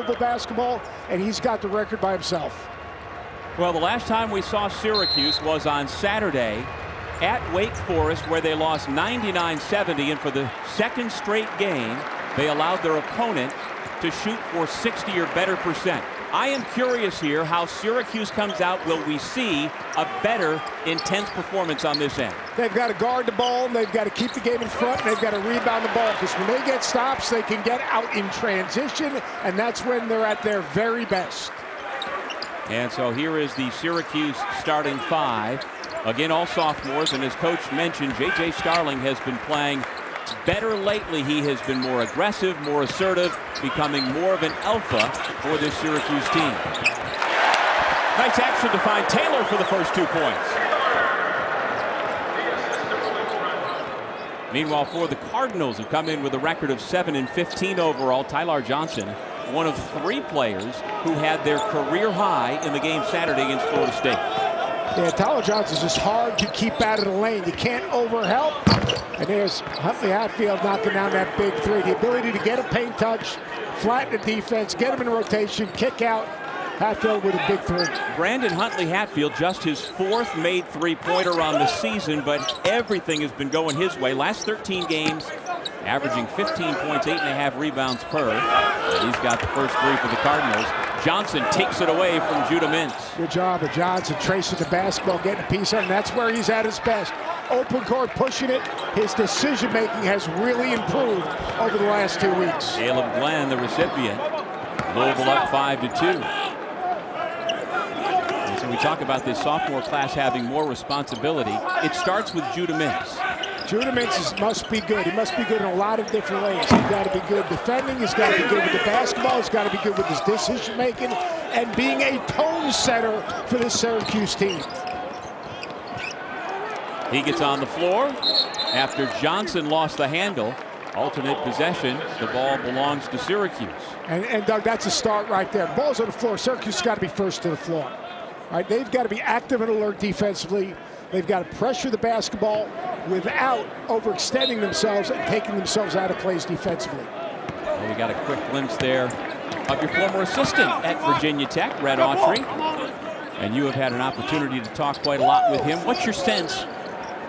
basketball, and he's got the record by himself. Well, the last time we saw Syracuse was on Saturday at Wake Forest, where they lost 99-70, and for the second straight game, they allowed their opponent to shoot for 60 or better percent. I am curious here how Syracuse comes out. Will we see a better, intense performance on this end? They've got to guard the ball, and they've got to keep the game in front, and they've got to rebound the ball, because when they get stops, they can get out in transition, and that's when they're at their very best. And so here is the Syracuse starting five. Again, all sophomores, and as Coach mentioned, JJ Starling has been playing better lately. He has been more aggressive, more assertive, becoming more of an alpha for this Syracuse team. Nice action to find Taylor for the first 2 points. Meanwhile, for the Cardinals, who come in with a record of 7-15 overall, Tyler Johnson, one of 3 players who had their career high in the game Saturday against Florida State. Yeah, Tyler Johnson's just hard to keep out of the lane. You can't overhelp. And there's Huntley-Hatfield knocking down that big 3. The ability to get a paint touch, flatten the defense, get him in rotation, kick out. Hatfield with a big 3. Brandon Huntley-Hatfield, just his 4th made 3-pointer on the season, but everything has been going his way. Last 13 games, averaging 15 points, 8.5 rebounds per. And he's got the first 3 for the Cardinals. Johnson takes it away from Judah Mintz. Good job of Johnson tracing the basketball, getting a piece on it. That's where he's at his best. Open court, pushing it. His decision-making has really improved over the last 2 weeks. Caleb Glenn, the recipient. Louisville up 5-2. And so we talk about this sophomore class having more responsibility. It starts with Judah Mintz. Judah Mintz must be good. He must be good in a lot of different ways. He's got to be good defending. He's got to be good with the basketball. He's got to be good with his decision-making and being a tone setter for this Syracuse team. He gets on the floor after Johnson lost the handle. Alternate possession. The ball belongs to Syracuse. And Doug, that's a start right there. Ball's on the floor. Syracuse has got to be first to the floor. All right, they've got to be active and alert defensively. They've got to pressure the basketball without overextending themselves and taking themselves out of plays defensively. Well, we got a quick glimpse there of your former assistant at Virginia Tech, Red Autry. And you have had an opportunity to talk quite a lot with him. What's your sense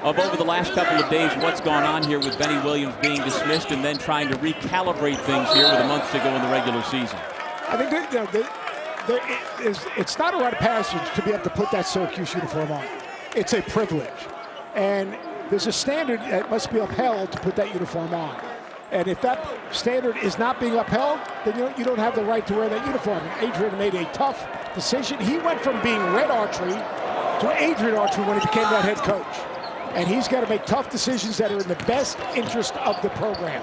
of, over the last couple of days, what's gone on here with Benny Williams being dismissed and then trying to recalibrate things here with a month to go in the regular season? I think it's not a rite of passage to be able to put that Syracuse uniform on. It's a privilege. And there's a standard that must be upheld to put that uniform on. And if that standard is not being upheld, then you don't have the right to wear that uniform. And Adrian made a tough decision. He went from being Red Autry to Adrian Autry when he became that head coach. And he's got to make tough decisions that are in the best interest of the program.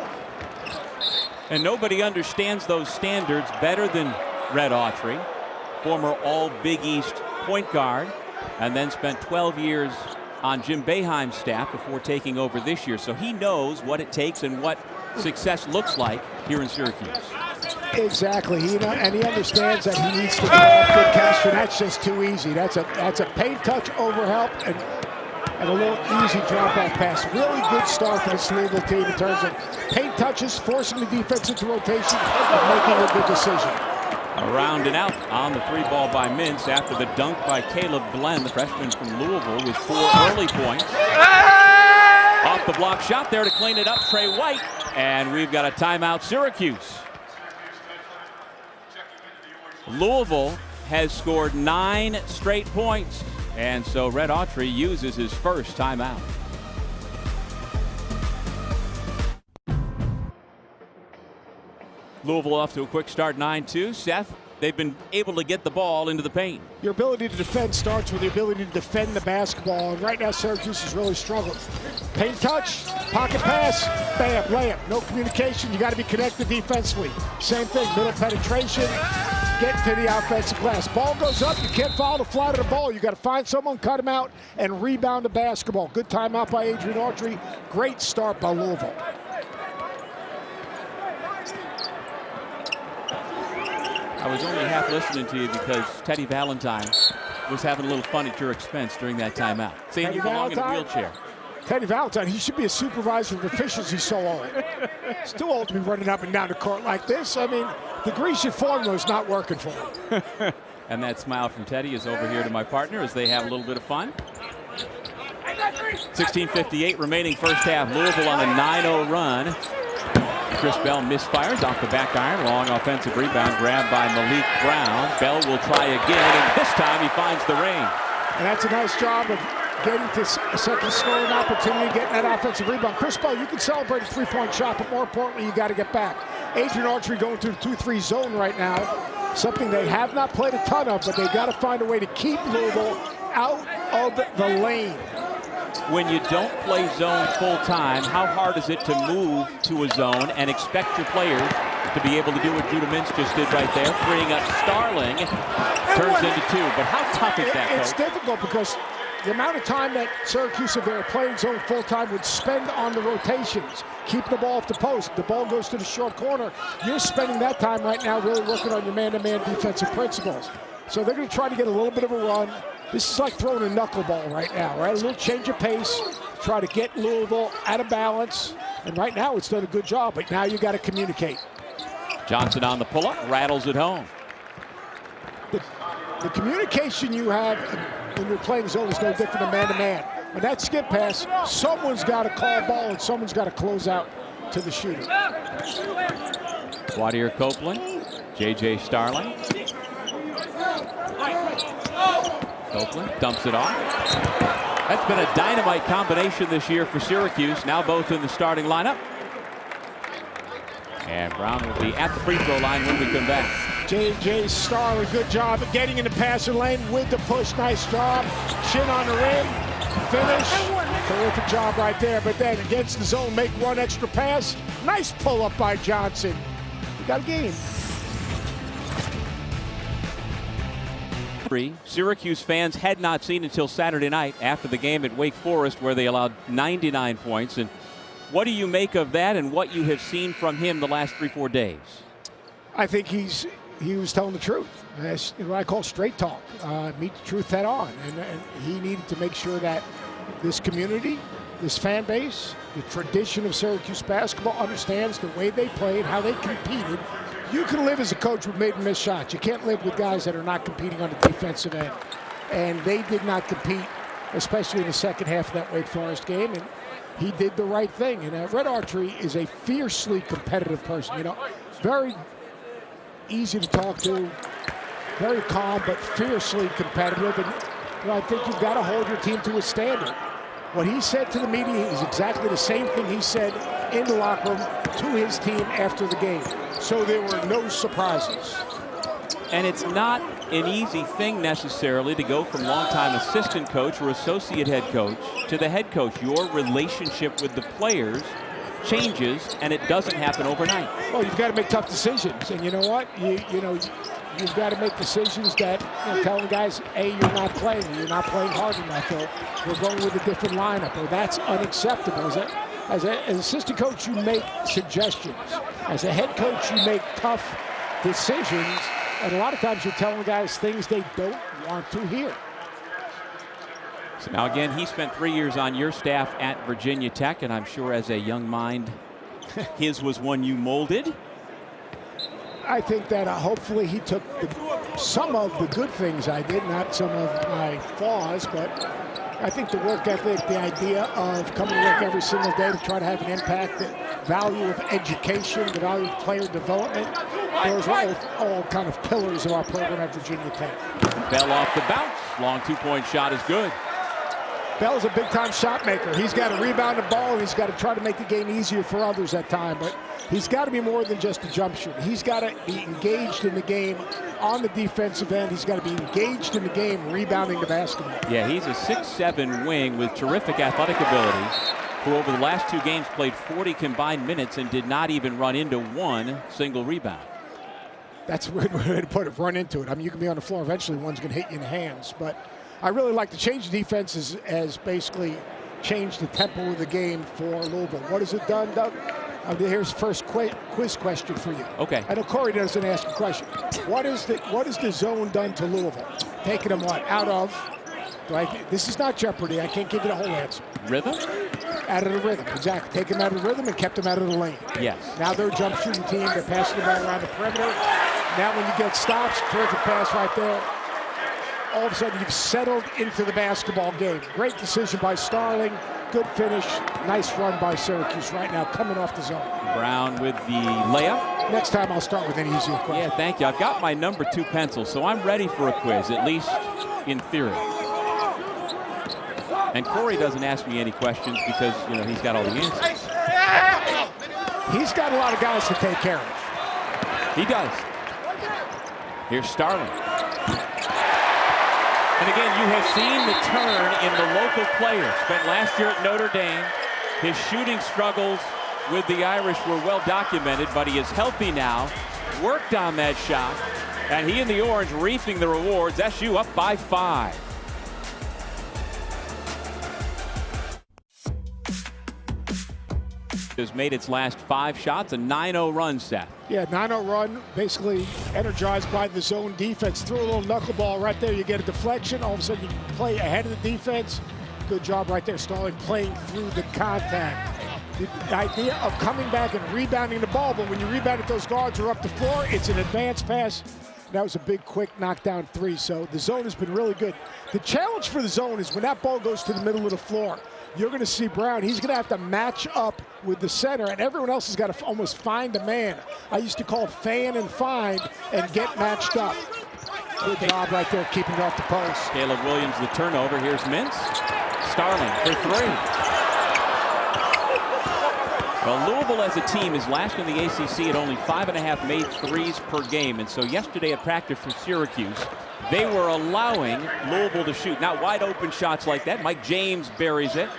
And nobody understands those standards better than Red Autry, former All-Big East point guard, and then spent 12 years on Jim Boeheim's staff before taking over this year. So he knows what it takes and what success looks like here in Syracuse. Exactly. And he understands that he needs to develop good cash, and that's just too easy. That's a paint touch over help and a little easy drop-off pass. Really good start for this Louisville team in terms of paint touches, forcing the defense into rotation, and making a good decision. Around and out on the 3 ball by Mintz after the dunk by Caleb Glenn, the freshman from Louisville, with 4 early points. Off the block shot there to clean it up, Trey White. And we've got a timeout, Syracuse. Louisville has scored 9 straight points. And so Red Autry uses his first timeout. Louisville off to a quick start, 9-2. Seth, they've been able to get the ball into the paint. Your ability to defend starts with the ability to defend the basketball. And right now, Syracuse is really struggling. Paint touch, pocket pass, bam, layup. No communication. You got to be connected defensively. Same thing, middle penetration, get to the offensive glass. Ball goes up, you can't follow the flight of the ball. You got to find someone, cut him out, and rebound the basketball. Good timeout by Adrian Autry. Great start by Louisville. I was only half listening to you because Teddy Valentine was having a little fun at your expense during that timeout, saying you belong in a wheelchair. Teddy Valentine, he should be a supervisor of officials. He's so old. He's too old to be running up and down the court like this. I mean, The Grecian formula is not working for him. And that smile from Teddy is over here to my partner as they have a little bit of fun. 16:58 remaining first half. Louisville on a 9-0 run. Chris Bell misfires off the back iron. Long offensive rebound grabbed by Malik Brown. Bell will try again, and this time he finds the ring. And that's a nice job of getting to a second scoring opportunity, getting that offensive rebound. Chris Bell, you can celebrate a three-point shot, but more importantly, you got to get back. Adrian Autry going through the 2-3 zone right now. Something they have not played a ton of, but they got to find a way to keep Louisville out of the lane. When you don't play zone full time, how hard is it to move to a zone and expect your players to be able to do what Judah Mintz just did right there, freeing up Starling, turns into two. But how tough is that, It's difficult because the amount of time that Syracuse, if they were playing zone full time, would spend on the rotations, keep the ball off the post. The ball goes to the short corner. You're spending that time right now really working on your man-to-man defensive principles. So they're going to try to get a little bit of a run. This is like throwing a knuckleball right now, right? A little change of pace, try to get Louisville out of balance. And right now it's done a good job, but now you got to communicate. Johnson on the pull-up, rattles it home. The communication you have when you're playing zone is no different than man-to-man. When that skip pass, someone's got to call ball and someone's got to close out to the shooter. Quadir Copeland, JJ Starling. Copeland dumps it off. That's been a dynamite combination this year for Syracuse, now both in the starting lineup. And Brown will be at the free throw line when we come back. JJ Starling, good job at getting in the passer lane with the push. Nice job. Chin on the rim. Finish. Terrific job right there. But then against the zone, make one extra pass. Nice pull up by Johnson. We got a game. Syracuse fans had not seen until Saturday night after the game at Wake Forest, where they allowed 99 points. And what do you make of that and what you have seen from him the last 3-4 days? I think he was telling the truth. That's what I call straight talk. Meet the truth head on. And he needed to make sure that this community, this fan base, the tradition of Syracuse basketball understands the way they played, how they competed. You can live as a coach with made and missed shots. You can't live with guys that are not competing on the defensive end. And they did not compete, especially in the second half of that Wake Forest game. And he did the right thing. And Red Autry is a fiercely competitive person. You know, very easy to talk to, very calm, but fiercely competitive. And you know, I think you've got to hold your team to a standard. What he said to the media is exactly the same thing he said in the locker room to his team after the game. So there were no surprises. And it's not an easy thing necessarily to go from longtime assistant coach or associate head coach to the head coach. Your relationship with the players changes, and it doesn't happen overnight. Well, you've got to make tough decisions. And you know what? You've got to make decisions that, tell the guys, hey, you're not playing hard enough, or we're going with a different lineup, or that's unacceptable. As an assistant coach, you make suggestions. As a head coach, you make tough decisions, and a lot of times you're telling guys things they don't want to hear. So now again, he spent 3 years on your staff at Virginia Tech, and I'm sure as a young mind, his was one you molded. I think that hopefully he took some of the good things I did, not some of my flaws, but I think the work ethic, the idea of coming to work every single day to try to have an impact, the value of education, the value of player development, those are all kind of pillars of our program at Virginia Tech. Bell off the bounce. Long two-point shot is good. Bell's a big-time shot maker. He's got to rebound the ball, and he's got to try to make the game easier for others at time, but he's got to be more than just a jump shooter. He's got to be engaged in the game on the defensive end. He's got to be engaged in the game rebounding the basketball. Yeah, he's a 6'7" wing with terrific athletic ability, who over the last 2 games played 40 combined minutes and did not even run into one single rebound. That's a weird way to put it, run into it. I mean, you can be on the floor, eventually one's going to hit you in the hands, but I really like the change of defense as basically changed the tempo of the game for Louisville. What has it done, Doug? Here's the first quiz question for you. Okay. I know Corey doesn't ask a question. What is the zone done to Louisville? Taking them what? Out of? This is not Jeopardy. I can't give you the whole answer. Rhythm? Out of the rhythm, exactly. Take him out of the rhythm and kept him out of the lane. Yes. Now they're a jump shooting team. They're passing the ball around the perimeter. Now when you get stops, terrific pass right there. All of a sudden you've settled into the basketball game. Great decision by Starling. Good finish. Nice run by Syracuse right now coming off the zone. Brown with the layup. Next time I'll start with an easier question. Yeah, thank you. I've got my number 2 pencil, so I'm ready for a quiz, at least in theory. And Corey doesn't ask me any questions because, you know, he's got all the answers. He's got a lot of guys to take care of. He does. Here's Starling. And again, you have seen the turn in the local player. Spent last year at Notre Dame. His shooting struggles with the Irish were well documented, but he is healthy now. Worked on that shot. And he and the Orange reaping the rewards. SU up by 5. Has made its last 5 shots, a 9-0 run, Seth. Yeah, 9-0 run, basically energized by the zone defense. Threw a little knuckleball right there. You get a deflection. All of a sudden, you play ahead of the defense. Good job right there, Starling playing through the contact. The idea of coming back and rebounding the ball, but when you rebound it, those guards are up the floor. It's an advanced pass. That was a big, quick knockdown 3. So the zone has been really good. The challenge for the zone is when that ball goes to the middle of the floor, you're going to see Brown. He's going to have to match up with the center, and everyone else has got to almost find a man. I used to call it fan and find and get matched up. Good job right there, keeping it off the post. Caleb Williams, the turnover. Here's Mintz. Starling for 3. Well, Louisville as a team is last in the ACC at only 5.5 made threes per game. And so yesterday at practice for Syracuse, they were allowing Louisville to shoot. Not wide open shots like that. Mike James buries it.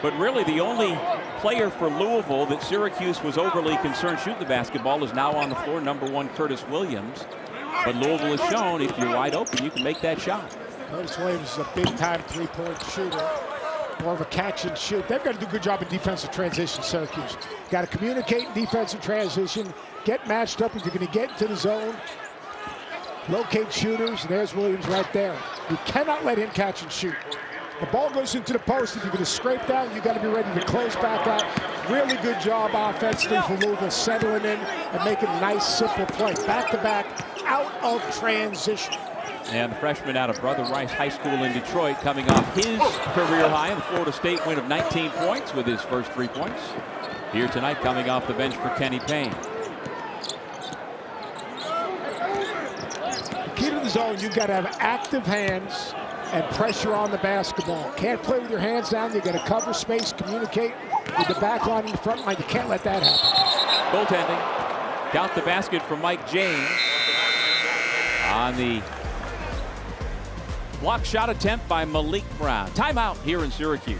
But really the only player for Louisville that Syracuse was overly concerned shooting the basketball is now on the floor, number 1, Curtis Williams. But Louisville has shown if you're wide open, you can make that shot. Curtis Williams is a big-time three-point shooter. More of a catch and shoot. They've got to do a good job in defensive transition, Syracuse. Got to communicate in defensive transition, get matched up if you're going to get into the zone, locate shooters, and there's Williams right there. You cannot let him catch and shoot. The ball goes into the post. If you're going to scrape down, you got to be ready to close back out. Really good job offensively for Louisville, settling in and making a nice, simple play. Back-to-back, out of transition. And the freshman out of Brother Rice High School in Detroit coming off his career high in the Florida State win of 19 points with his first 3 points. Here tonight coming off the bench for Kenny Payne. The key to the zone, you've got to have active hands and pressure on the basketball. Can't play with your hands down. You've got to cover space, communicate with the back line and the front line. You can't let that happen. Goaltending. Count the basket for Mike James on the block shot attempt by Malik Brown. Timeout here in Syracuse.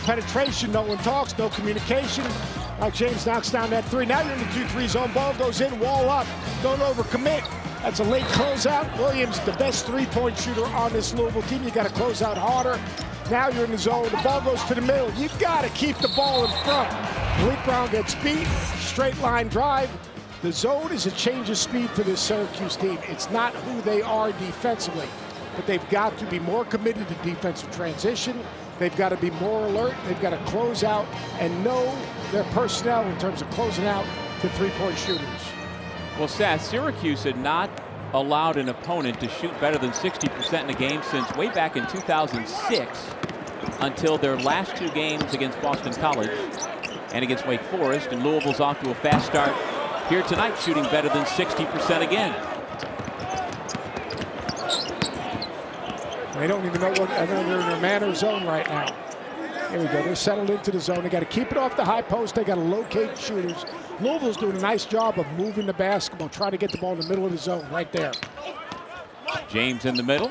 Penetration, no one talks, no communication. Mike James knocks down that 3. Now you're in the 2-3 zone. Ball goes in, wall up. Don't overcommit. That's a late closeout. Williams, the best three-point shooter on this Louisville team. You got to close out harder. Now you're in the zone. The ball goes to the middle. You got to keep the ball in front. Malik Brown gets beat. Straight line drive. The zone is a change of speed for this Syracuse team. It's not who they are defensively, but they've got to be more committed to defensive transition. They've got to be more alert. They've got to close out and know their personnel in terms of closing out to three-point shooters. Well, Seth, Syracuse had not allowed an opponent to shoot better than 60% in a game since way back in 2006 until their last 2 games against Boston College and against Wake Forest. And Louisville's off to a fast start here tonight, shooting better than 60% again. They don't even know what, I know they're in a man or zone right now. Here we go, they're settled into the zone. They got to keep it off the high post. They got to locate shooters. Louisville's doing a nice job of moving the basketball, trying to get the ball in the middle of the zone right there. James in the middle,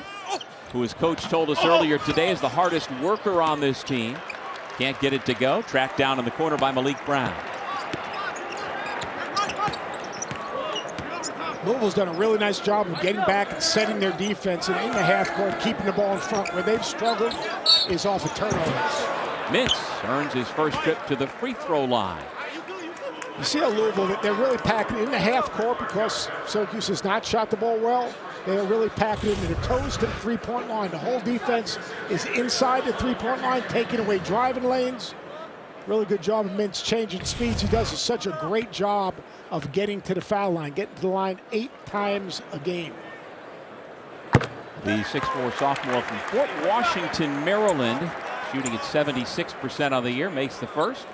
who his coach told us earlier today is the hardest worker on this team. Can't get it to go. Tracked down in the corner by Malik Brown. Louisville's done a really nice job of getting back and setting their defense and in the half court, keeping the ball in front. Where they've struggled is off of turnovers. Mintz earns his first trip to the free throw line. You see how Louisville, they're really packing in the half court because Syracuse has not shot the ball well. They are really packing into the toes to the three-point line. The whole defense is inside the three-point line, taking away driving lanes. Really good job of Mintz changing speeds. He does such a great job of getting to the foul line, getting to the line 8 times a game. The 6'4" sophomore from Fort Washington, Maryland, shooting at 76% on the year, makes the first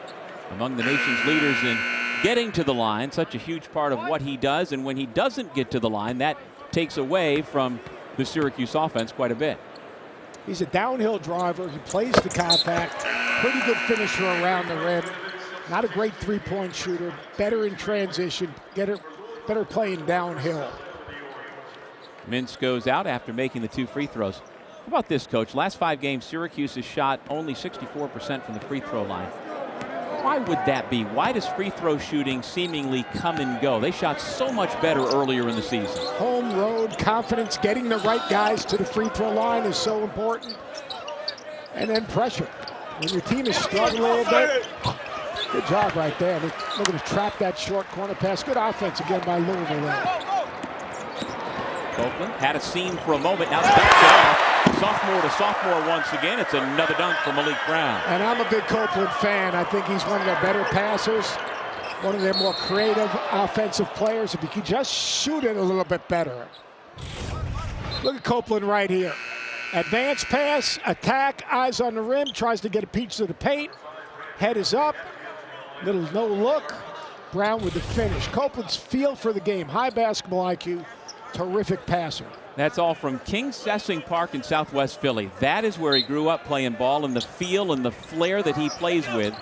among the nation's leaders in getting to the line. Such a huge part of what he does, and when he doesn't get to the line, that takes away from the Syracuse offense quite a bit. He's a downhill driver. He plays the contact. Pretty good finisher around the rim. Not a great three-point shooter. Better in transition. Better playing downhill. Mintz goes out after making the 2 free throws. How about this, Coach? Last 5 games, Syracuse has shot only 64% from the free throw line. Why would that be? Why does free throw shooting seemingly come and go? They shot so much better earlier in the season. Home, road, confidence, getting the right guys to the free throw line is so important. And then pressure. When your team is struggling a little bit, good job right there. They're looking to trap that short corner pass. Good offense again by Louisville there. Copeland had a seam for a moment. Now steps it off. Sophomore to sophomore once again. It's another dunk for Malik Brown. And I'm a big Copeland fan. I think he's one of their better passers, one of their more creative offensive players. If he could just shoot it a little bit better. Look at Copeland right here. Advance pass, attack, eyes on the rim, tries to get a piece of the paint. Head is up, little no look. Brown with the finish. Copeland's feel for the game, high basketball IQ, terrific passer. That's all from King Sessing Park in Southwest Philly. That is where he grew up playing ball, and the feel and the flair that he plays with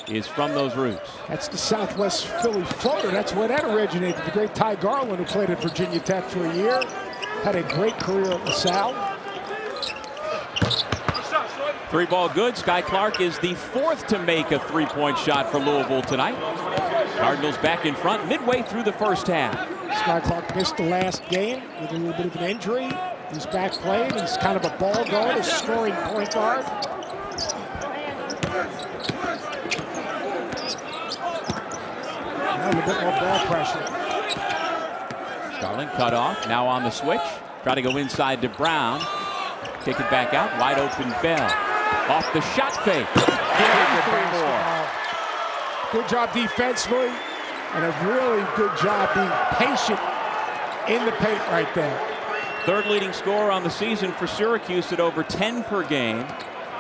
is from those roots. That's the Southwest Philly floater. That's where that originated. The great Ty Garland, who played at Virginia Tech for a year, had a great career at LaSalle. 3-ball good. Skyy Clark is the 4th to make a 3-point shot for Louisville tonight. Cardinals back in front midway through the first half. Skyy Clark missed the last game with a little bit of an injury. He's back playing. He's kind of a ball guard, a scoring point guard. Now a little bit more ball pressure. Starling cut off. Now on the switch. Try to go inside to Brown. Kick it back out. Wide open Bell. Off the shot fake. Three more. Good job defensively, and a really good job being patient in the paint right there. 3rd leading scorer on the season for Syracuse at over 10 per game.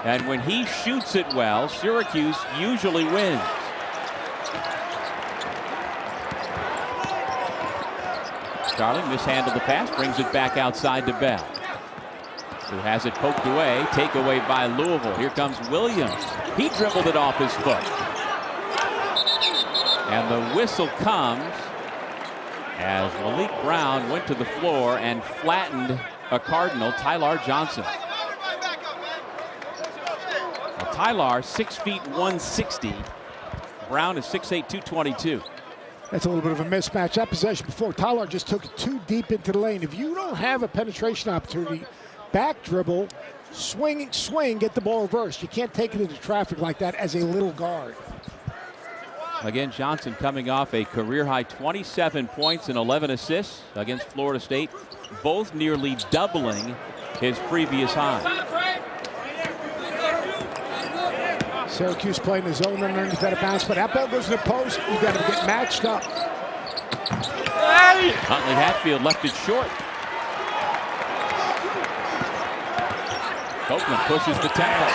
And when he shoots it well, Syracuse usually wins. Starling mishandled the pass, brings it back outside to Bell, who has it poked away. Takeaway by Louisville. Here comes Williams. He dribbled it off his foot. And the whistle comes as Malik Brown went to the floor and flattened a Cardinal, Tyler Johnson. Now, Tyler, 6 feet 160. Brown is 6'8", 222. That's a little bit of a mismatch. That possession before, Tyler just took it too deep into the lane. If you don't have a penetration opportunity, back dribble, swing, get the ball reversed. You can't take it into traffic like that as a little guard. Again, Johnson coming off a career-high 27 points and 11 assists against Florida State, both nearly doubling his previous high. Syracuse playing the zone underneath that bounce, but that ball goes to the post. You got to get matched up. Huntley-Hatfield left it short. Copeland pushes the tempo.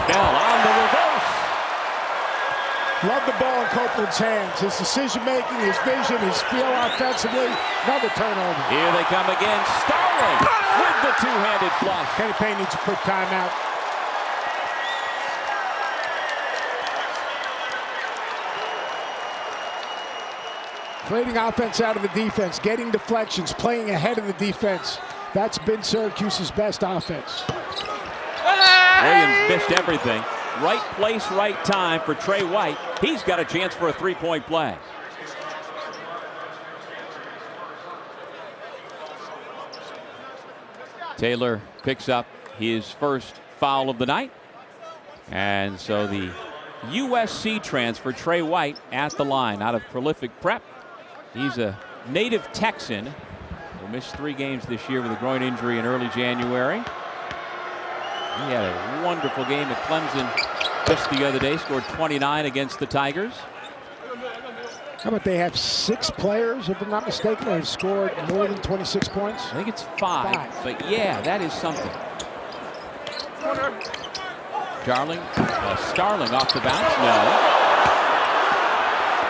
Bell on the reverse. Love the ball in Copeland's hands. His decision-making, his vision, his feel offensively. Another turnover. Here they come again. Starling with the two-handed flush. Kenny Payne needs a quick timeout. Creating offense out of the defense, getting deflections, playing ahead of the defense. That's been Syracuse's best offense. Williams missed everything. Right place, right time for Trey White. He's got a chance for a three-point play. Taylor picks up his first foul of the night. And so the USC transfer Trey White at the line out of prolific prep. He's a native Texan who missed 3 games this year with a groin injury in early January. He had a wonderful game at Clemson just the other day, scored 29 against the Tigers. How about they have 6 players, if I'm not mistaken, that have scored more than 26 points? I think it's 5. But yeah, that is something. Starling off the bounce. No.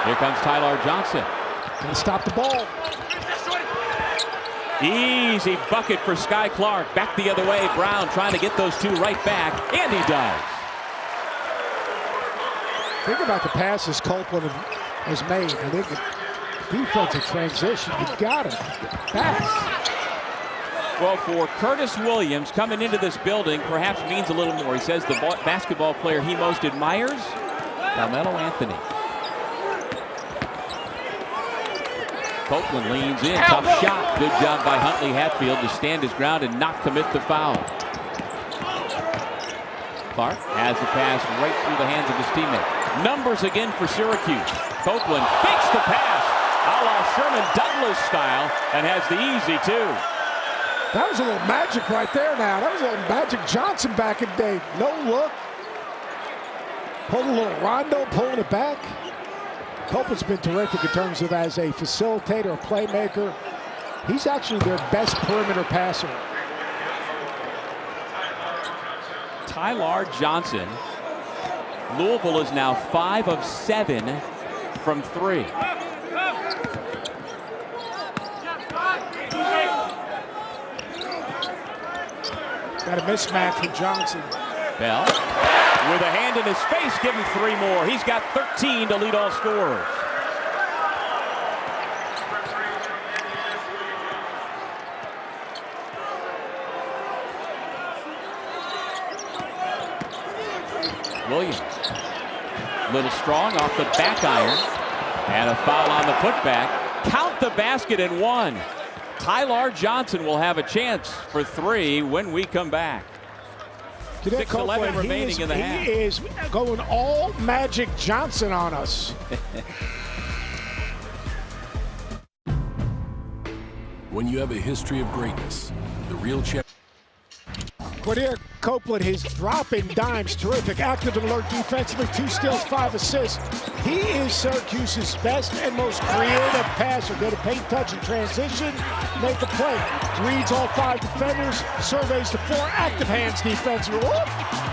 Here comes Tyler Johnson. Can stop the ball. Easy bucket for Skyy Clark. Back the other way. Brown trying to get those 2 right back, and he does. Think about the passes Copeland has made. I think defensive transition, you got it. Pass. Well, for Curtis Williams, coming into this building perhaps means a little more. He says the basketball player he most admires, Carmelo Anthony. Copeland leans in, tough shot. Good job by Huntley-Hatfield to stand his ground and not commit the foul. Clark has the pass right through the hands of his teammate. Numbers again for Syracuse. Copeland fakes the pass, a la Sherman Douglas style, and has the easy 2. That was a little magic right there now. That was a little Magic Johnson back in the day. No look. Pulled a little rondo, pulling it back. Copeland's been terrific in terms of as a facilitator, a playmaker. He's actually their best perimeter passer. Tyler Johnson. Louisville is now 5 of 7 from 3. Got a mismatch for Johnson. Bell with a hand in his face, give him 3 more. He's got 13 to lead all scorers. Williams, little strong off the back iron, and a foul on the putback. Count the basket and 1. Tyler Johnson will have a chance for 3 when we come back. 6:11 remaining in the half. He is going all Magic Johnson on us. When you have a history of greatness, the real champ. Quadir, Copeland, his dropping dimes, terrific, active and alert defensively, 2 steals, 5 assists. He is Syracuse's best and most creative passer. Get a paint touch and transition, make a play. Reads all 5 defenders, surveys the 4 active hands defensively. Whoop!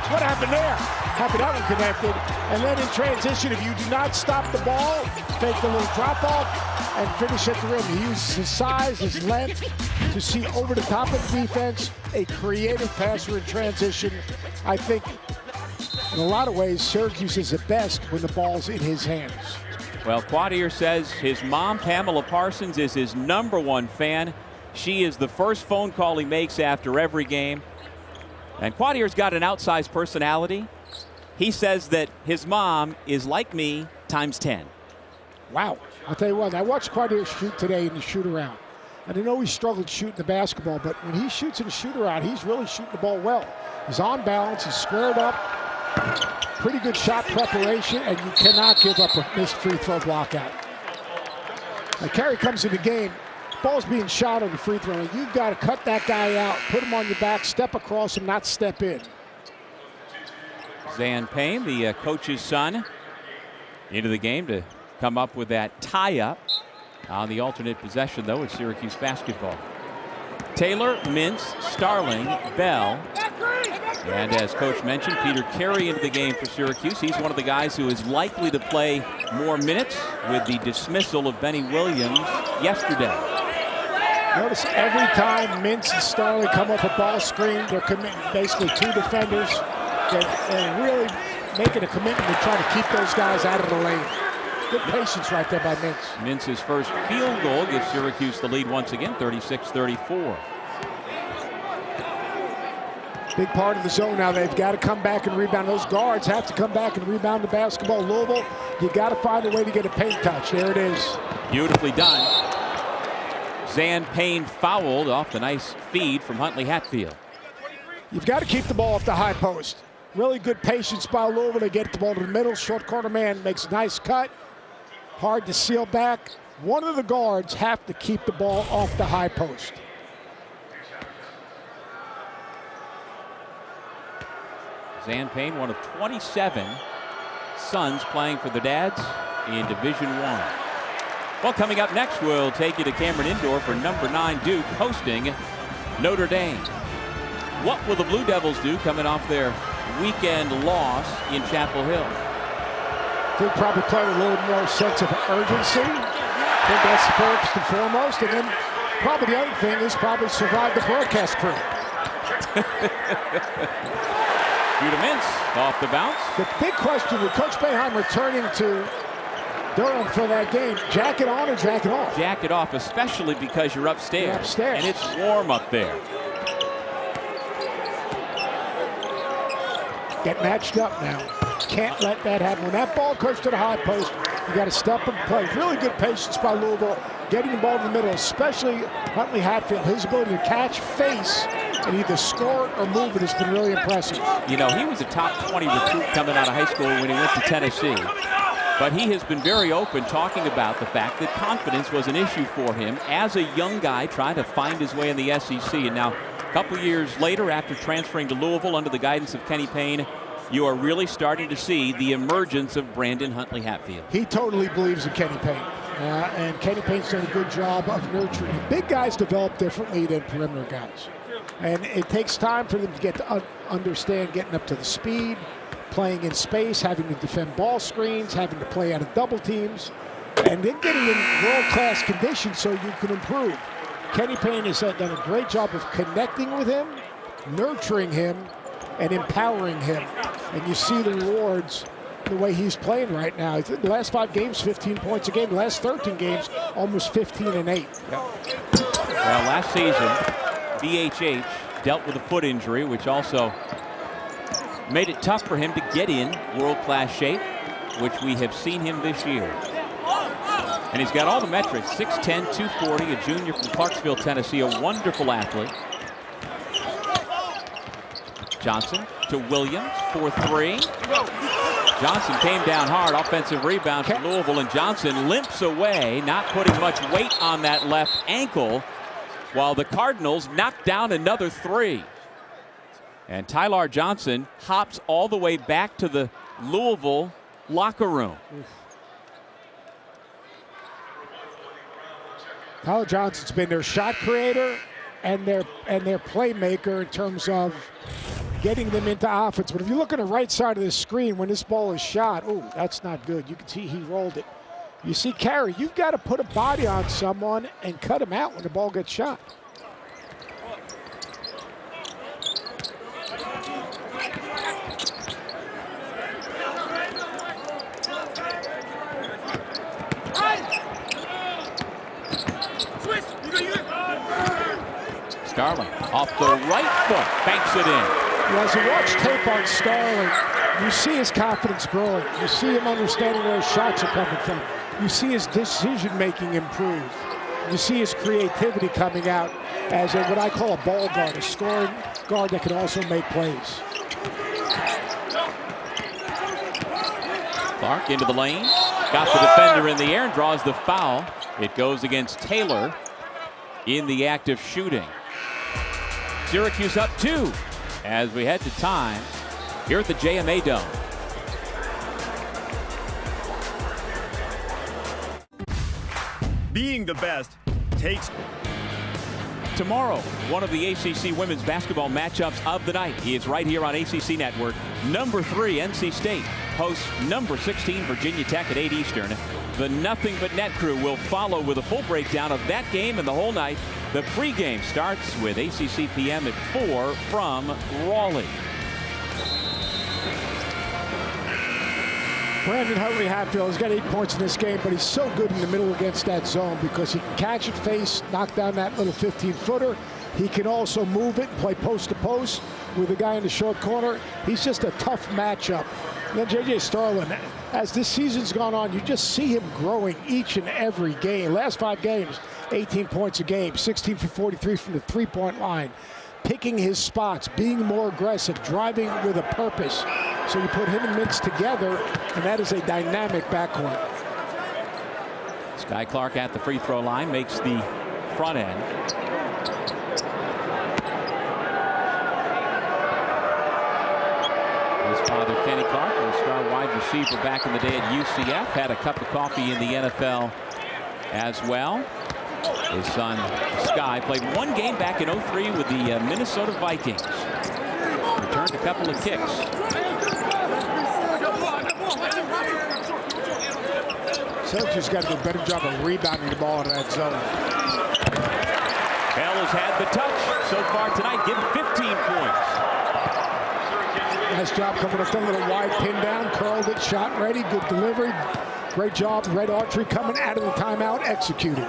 What happened there? Happy that one connected. And then in transition, if you do not stop the ball, fake the little drop off and finish at the rim. He uses his size, his length to see over the top of the defense. A creative passer in transition. I think in a lot of ways, Syracuse is the best when the ball's in his hands. Well, Quadir says his mom, Pamela Parsons, is his #1 fan. She is the first phone call he makes after every game. And Quadir's got an outsized personality. He says that his mom is like me times 10. Wow. I'll tell you what, I watched Quadir shoot today in the shoot-around. And I know he struggled shooting the basketball, but when he shoots in a shoot-around, he's really shooting the ball well. He's on balance, he's squared up, pretty good shot preparation, and you cannot give up a missed free throw blockout. Now, Carey comes in the game, ball's being shot on the free throw, and you've got to cut that guy out, put him on your back, step across him, not step in. Zan Payne, the coach's son, into the game to come up with that tie-up. On the alternate possession, though, it's Syracuse basketball. Taylor, Mintz, Starling, Bell, and as Coach mentioned, Peter Carey into the game for Syracuse. He's one of the guys who is likely to play more minutes with the dismissal of Benny Williams yesterday. Notice every time Mintz and Starling come off a ball screen, they're committing basically 2 defenders. They're really making a commitment to try to keep those guys out of the lane. Good patience right there by Mintz. Mintz's first field goal gives Syracuse the lead once again, 36-34. Big part of the zone now. They've got to come back and rebound. Those guards have to come back and rebound the basketball. Louisville, you got to find a way to get a paint touch. There it is. Beautifully done. Zan Payne fouled off the nice feed from Huntley-Hatfield. You've got to keep the ball off the high post. Really good patience by Louisville to get the ball to the middle. Short corner man makes a nice cut. Hard to seal back. One of the guards have to keep the ball off the high post. Zan Payne, one of 27 sons playing for their dads in Division I. Well, coming up next, we'll take you to Cameron Indoor for number 9 Duke hosting Notre Dame. What will the Blue Devils do coming off their weekend loss in Chapel Hill? I think probably play with a little more sense of urgency. I think that's first and foremost. And then probably the other thing is probably survive the broadcast crew. Judah Mintz off the bounce. The big question with Coach Boeheim returning to Durham for that game, jacket on or jacket off? Jacket off, especially because you're upstairs. You're upstairs. And it's warm up there. Get matched up now. Can't let that happen. When that ball comes to the high post, you got to step and play. Really good patience by Louisville, getting the ball in the middle, especially Huntley-Hatfield. His ability to catch, face, and either score or move it has been really impressive. You know, he was a top 20 recruit coming out of high school when he went to Tennessee. But he has been very open talking about the fact that confidence was an issue for him as a young guy trying to find his way in the SEC. And now, a couple years later, after transferring to Louisville under the guidance of Kenny Payne, you are really starting to see the emergence of Brandon Huntley-Hatfield. He totally believes in Kenny Payne. And Kenny Payne's done a good job of nurturing him. Big guys develop differently than perimeter guys. And it takes time for them to get to understand getting up to the speed, playing in space, having to defend ball screens, having to play out of double teams, and then getting in world-class conditions so you can improve. Kenny Payne has done a great job of connecting with him, nurturing him, and empowering him. And you see the rewards the way he's playing right now. The last 5 games, 15 points a game. The last 13 games, almost 15 and 8. Yep. Well, last season, BHH dealt with a foot injury, which also made it tough for him to get in world-class shape, which we have seen him this year. And he's got all the metrics, 6'10", 240, a junior from Clarksville, Tennessee, a wonderful athlete. Johnson to Williams for 3. Johnson came down hard, offensive rebound for Louisville, and Johnson limps away, not putting much weight on that left ankle, while the Cardinals knock down another 3. And Tyler Johnson hops all the way back to the Louisville locker room. Tyler Johnson's been their shot creator and their playmaker in terms of getting them into offense. But if you look on the right side of the screen when this ball is shot, oh, that's not good. You can see he rolled it. You see Carey, you've got to put a body on someone and cut him out when the ball gets shot. Starling off the right foot, banks it in. As you watch tape on Starling, you see his confidence growing. You see him understanding where his shots are coming from. You see his decision-making improve. You see his creativity coming out as what I call a ball guard, a scoring guard that can also make plays. Clark into the lane, got the defender in the air and draws the foul. It goes against Taylor in the act of shooting. Syracuse up 2 as we head to time here at the JMA Dome. Being the best takes. Tomorrow, one of the ACC women's basketball matchups of the night is right here on ACC Network. Number 3, NC State hosts number 16, Virginia Tech at 8 Eastern. The Nothing But Net crew will follow with a full breakdown of that game and the whole night. The pregame starts with ACC PM at 4 from Raleigh. Brandon Huntley-Hatfield has got 8 points in this game, but he's so good in the middle against that zone because he can catch it, face, knock down that little 15-footer. He can also move it and play post to post with the guy in the short corner. He's just a tough matchup. And then JJ Starling, as this season's gone on, you just see him growing each and every game. Last 5 games, 18 points a game, 16 for 43 from the 3-point line. picking his spots, being more aggressive, driving with a purpose. So you put him and Mintz together, and that is a dynamic backcourt. Skyy Clark at the free throw line makes the front end. His father, Kenny Clark, was a star wide receiver back in the day at UCF. Had a cup of coffee in the NFL as well. His son, Skyy, played one game back in '03 with the Minnesota Vikings. Returned a couple of kicks. Syracuse got to do a better job of rebounding the ball in that zone. Bell has had the touch so far tonight, given 15 points. Nice job coming up, a little wide pin down, curled it, shot ready, good delivery. Great job, Red Autry coming out of the timeout, executing.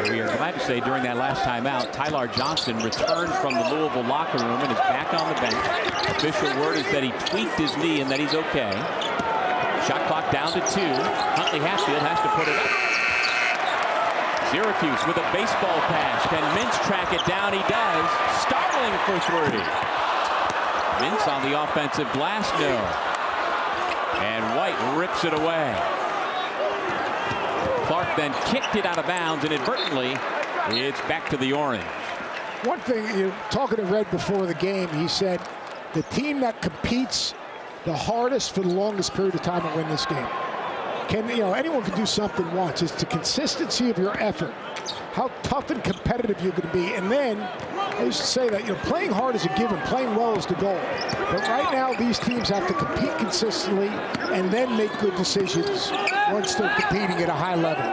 We are glad to say during that last timeout, Tyler Johnson returned from the Louisville locker room and is back on the bench. Official word is that he tweaked his knee and that he's okay. Shot clock down to 2. Huntley-Hatfield has to put it up. Syracuse with a baseball pass. Can Mintz track it down? He does. Starling for 3. Mintz on the offensive glass, no. And White rips it away. Clark then kicked it out of bounds, and inadvertently, it's back to the orange. One thing, talking to Red before the game, he said the team that competes the hardest for the longest period of time will win this game. Anyone can do something once. It's the consistency of your effort, how tough and competitive you're going to be. And then, I used to say that, playing hard is a given, playing well is the goal. But right now, these teams have to compete consistently and then make good decisions once they're competing at a high level.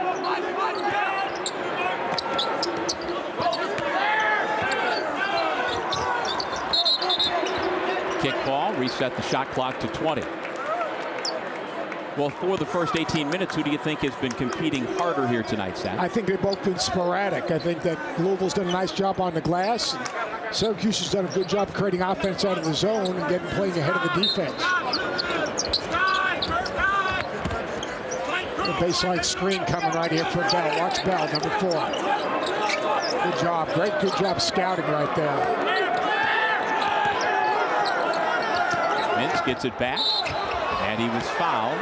Kick ball, reset the shot clock to 20. Well, for the first 18 minutes, who do you think has been competing harder here tonight, Seth? I think they've both been sporadic. I think that Louisville's done a nice job on the glass. Syracuse has done a good job creating offense out of the zone and playing ahead of the defense. The baseline screen coming right here for Bell. Watch Bell, number 4. Good job. Good job scouting right there. Mintz gets it back, and he was fouled.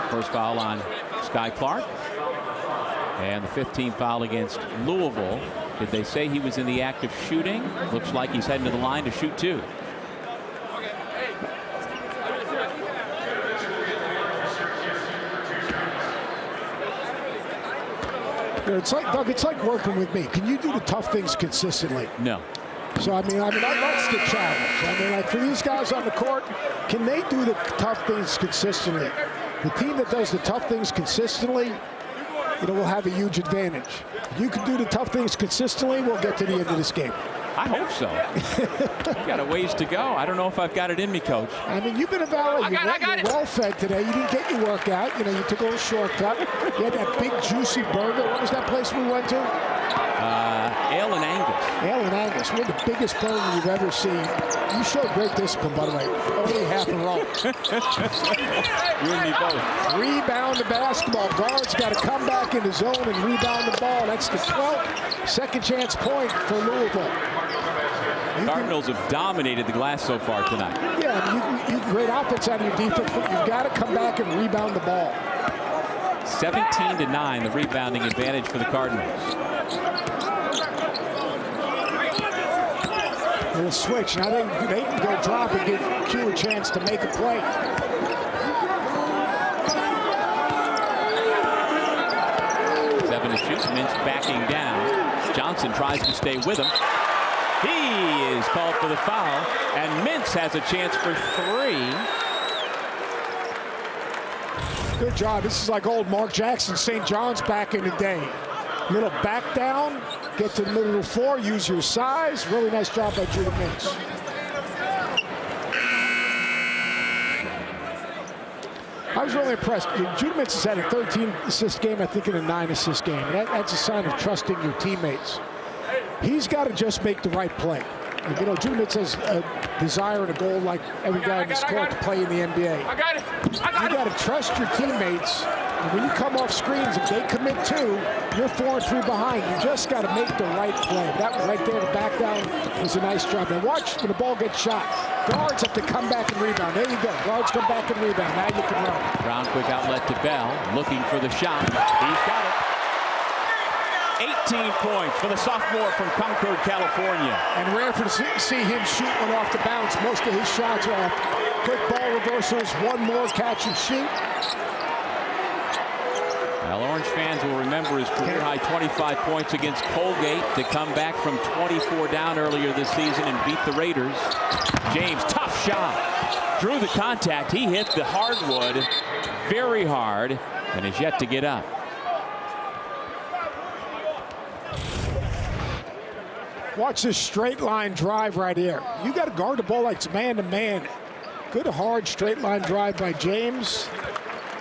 First foul on Skyy Clark. And the 15th foul against Louisville. Did they say he was in the act of shooting? Looks like he's heading to the line to shoot 2. It's like, Doug, it's like working with me. Can you do the tough things consistently? No. So, that's the challenge. Like for these guys on the court, can they do the tough things consistently? The team that does the tough things consistently, will have a huge advantage. If you can do the tough things consistently, we'll get to the end of this game. I hope so. We've got a ways to go. I don't know if I've got it in me, Coach. You've been a valet. You're well fed today. You didn't get your workout. You took a little shortcut. You had that big, juicy burger. What was that place we went to? Ale and Angus. Ale and Angus. We're the biggest burger you've ever seen. You showed great discipline, by the way. Only half a roll. You and me both. Rebound the basketball. Guard's got to come back in the zone and rebound the ball. That's the 12th second chance point for Louisville. Cardinals have dominated the glass so far tonight. Yeah, you great offense out of your defense, but you've got to come back and rebound the ball. 17-9, the rebounding advantage for the Cardinals. Little switch. Now they can go drop and give Q a chance to make a play. Seven to shoot. Mintz backing down. Johnson tries to stay with him. He is called for the foul, and Mintz has a chance for 3. Good job. This is like old Mark Jackson, St. John's back in the day. Little back down, get to the middle of the floor, use your size. Really nice job by Judah Mintz. I was really impressed. Judah Mintz has had a 13-assist game, I think, in a 9-assist game. That's a sign of trusting your teammates. He's got to just make the right play. And, you know, JJ Mintz has a desire and a goal like every guy in this court to play in the NBA. I got it. You got to trust your teammates. And when you come off screens, if they commit 2, you're 4 and 3 behind. You just got to make the right play. That one right there, the back down, was a nice job. Now watch when the ball gets shot. Guards have to come back and rebound. There you go. Guards come back and rebound. Now you can run. Brown quick outlet to Bell, looking for the shot. He's got it. 18 points for the sophomore from Concord, California. And rare to see him shoot one off the bounce. Most of his shots are off quick ball reversals, one more catch and shoot. Well, Orange fans will remember his career-high 25 points against Colgate to come back from 24 down earlier this season and beat the Raiders. James, tough shot. Drew the contact. He hit the hardwood very hard and is yet to get up. Watch this straight line drive right here. You got to guard the ball like it's man-to-man. Good hard straight line drive by James.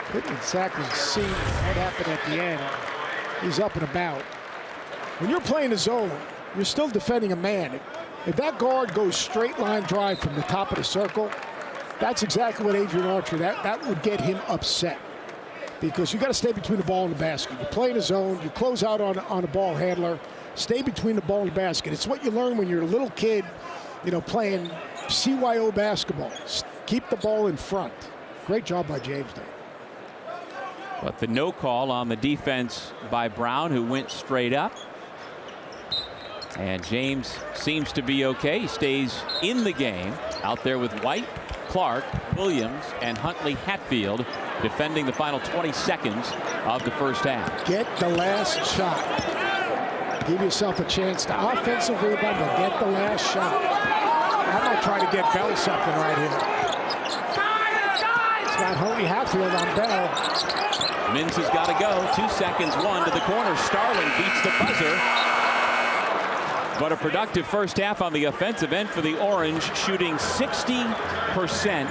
Couldn't exactly see what happened at the end. He's up and about. When you're playing a zone, you're still defending a man. If that guard goes straight line drive from the top of the circle, that's exactly what Adrian Archer, that would get him upset. Because you got to stay between the ball and the basket. You play in a zone, you close out on a ball handler, stay between the ball and the basket. It's what you learn when you're a little kid, you know, playing CYO basketball. Keep the ball in front. Great job by James there. But the no call on the defense by Brown, who went straight up. And James seems to be okay. He stays in the game out there with White, Clark, Williams, and Huntley-Hatfield defending the final 20 seconds of the first half. Get the last shot. Give yourself a chance to offensive rebound, but get the last shot. I might try to get Bell something right here. It's got Huntley-Hatfield on Bell. Mintz has got to go. 2 seconds, 1 to the corner. Starling beats the buzzer. But a productive first half on the offensive end for the Orange, shooting 60%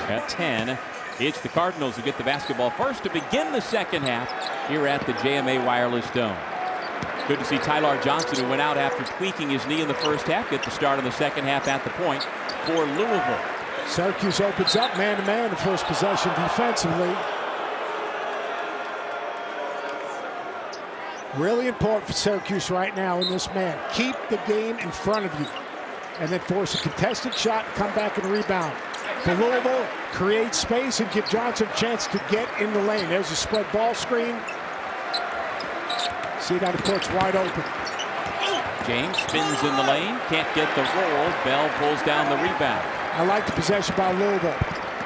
at 10. It's the Cardinals who get the basketball first to begin the second half here at the JMA Wireless Dome. Good to see Tyler Johnson, who went out after tweaking his knee in the first half, get the start of the second half at the point for Louisville. Syracuse opens up man-to-man the first possession defensively. Really important for Syracuse right now in this man. Keep the game in front of you and then force a contested shot, come back and rebound. For Louisville, create space and give Johnson a chance to get in the lane. There's a spread ball screen. See now the court's wide open. James spins in the lane, can't get the roll. Bell pulls down the rebound. I like the possession by Louisville.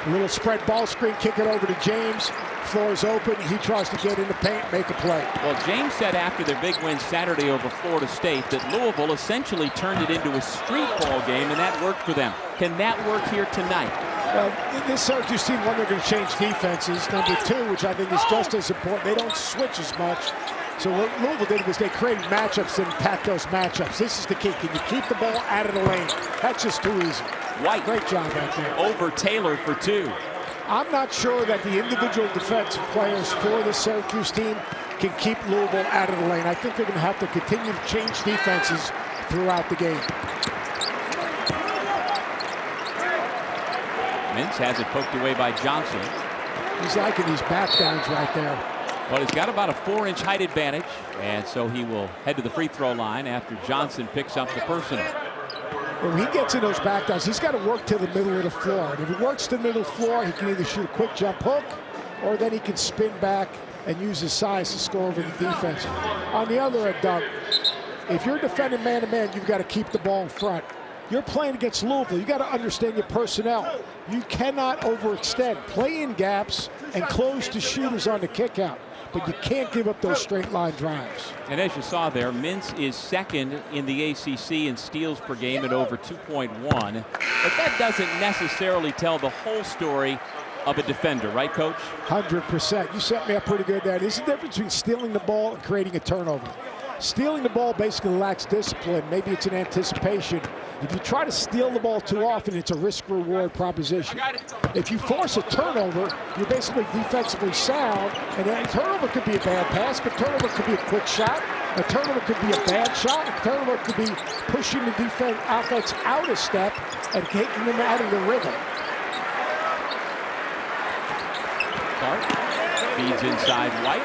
A little spread ball screen, kick it over to James. Floor is open. He tries to get in the paint, make a play. Well, James said after their big win Saturday over Florida State that Louisville essentially turned it into a street ball game, and that worked for them. Can that work here tonight? Well, this Syracuse team, one, they're going to change defenses. Number two, which I think is just as important, they don't switch as much. So what Louisville did was they created matchups and attacked those matchups. This is the key. Can you keep the ball out of the lane? That's just too easy. White. Great job out there. Over Taylor for 2. I'm not sure that the individual defensive players for the Syracuse team can keep Louisville out of the lane. I think they're going to have to continue to change defenses throughout the game. Mintz has it poked away by Johnson. He's liking these back downs right there. Well, he's got about a 4-inch height advantage, and so he will head to the free throw line after Johnson picks up the personal. When he gets in those back downs, he's got to work to the middle of the floor. And if he works to the middle of the floor, he can either shoot a quick jump hook, or then he can spin back and use his size to score over the defense. On the other end, Doug, if you're defending man-to-man, you've got to keep the ball in front. You're playing against Louisville. You got to understand your personnel. You cannot overextend. Play in gaps and close to shooters on the kick out. But you can't give up those straight line drives. And as you saw there, Mintz is second in the ACC in steals per game at over 2.1. But that doesn't necessarily tell the whole story of a defender, right, Coach? 100%. You set me up pretty good there. There's a difference between stealing the ball and creating a turnover. Stealing the ball basically lacks discipline. Maybe it's an anticipation. If you try to steal the ball too often, it's a risk-reward proposition. If you force a turnover, you're basically defensively sound, and a turnover could be a bad pass, but turnover could be a quick shot, A turnover could be a bad shot. A turnover could be pushing the offense out a step and taking them out of the rhythm. Clark feeds inside White.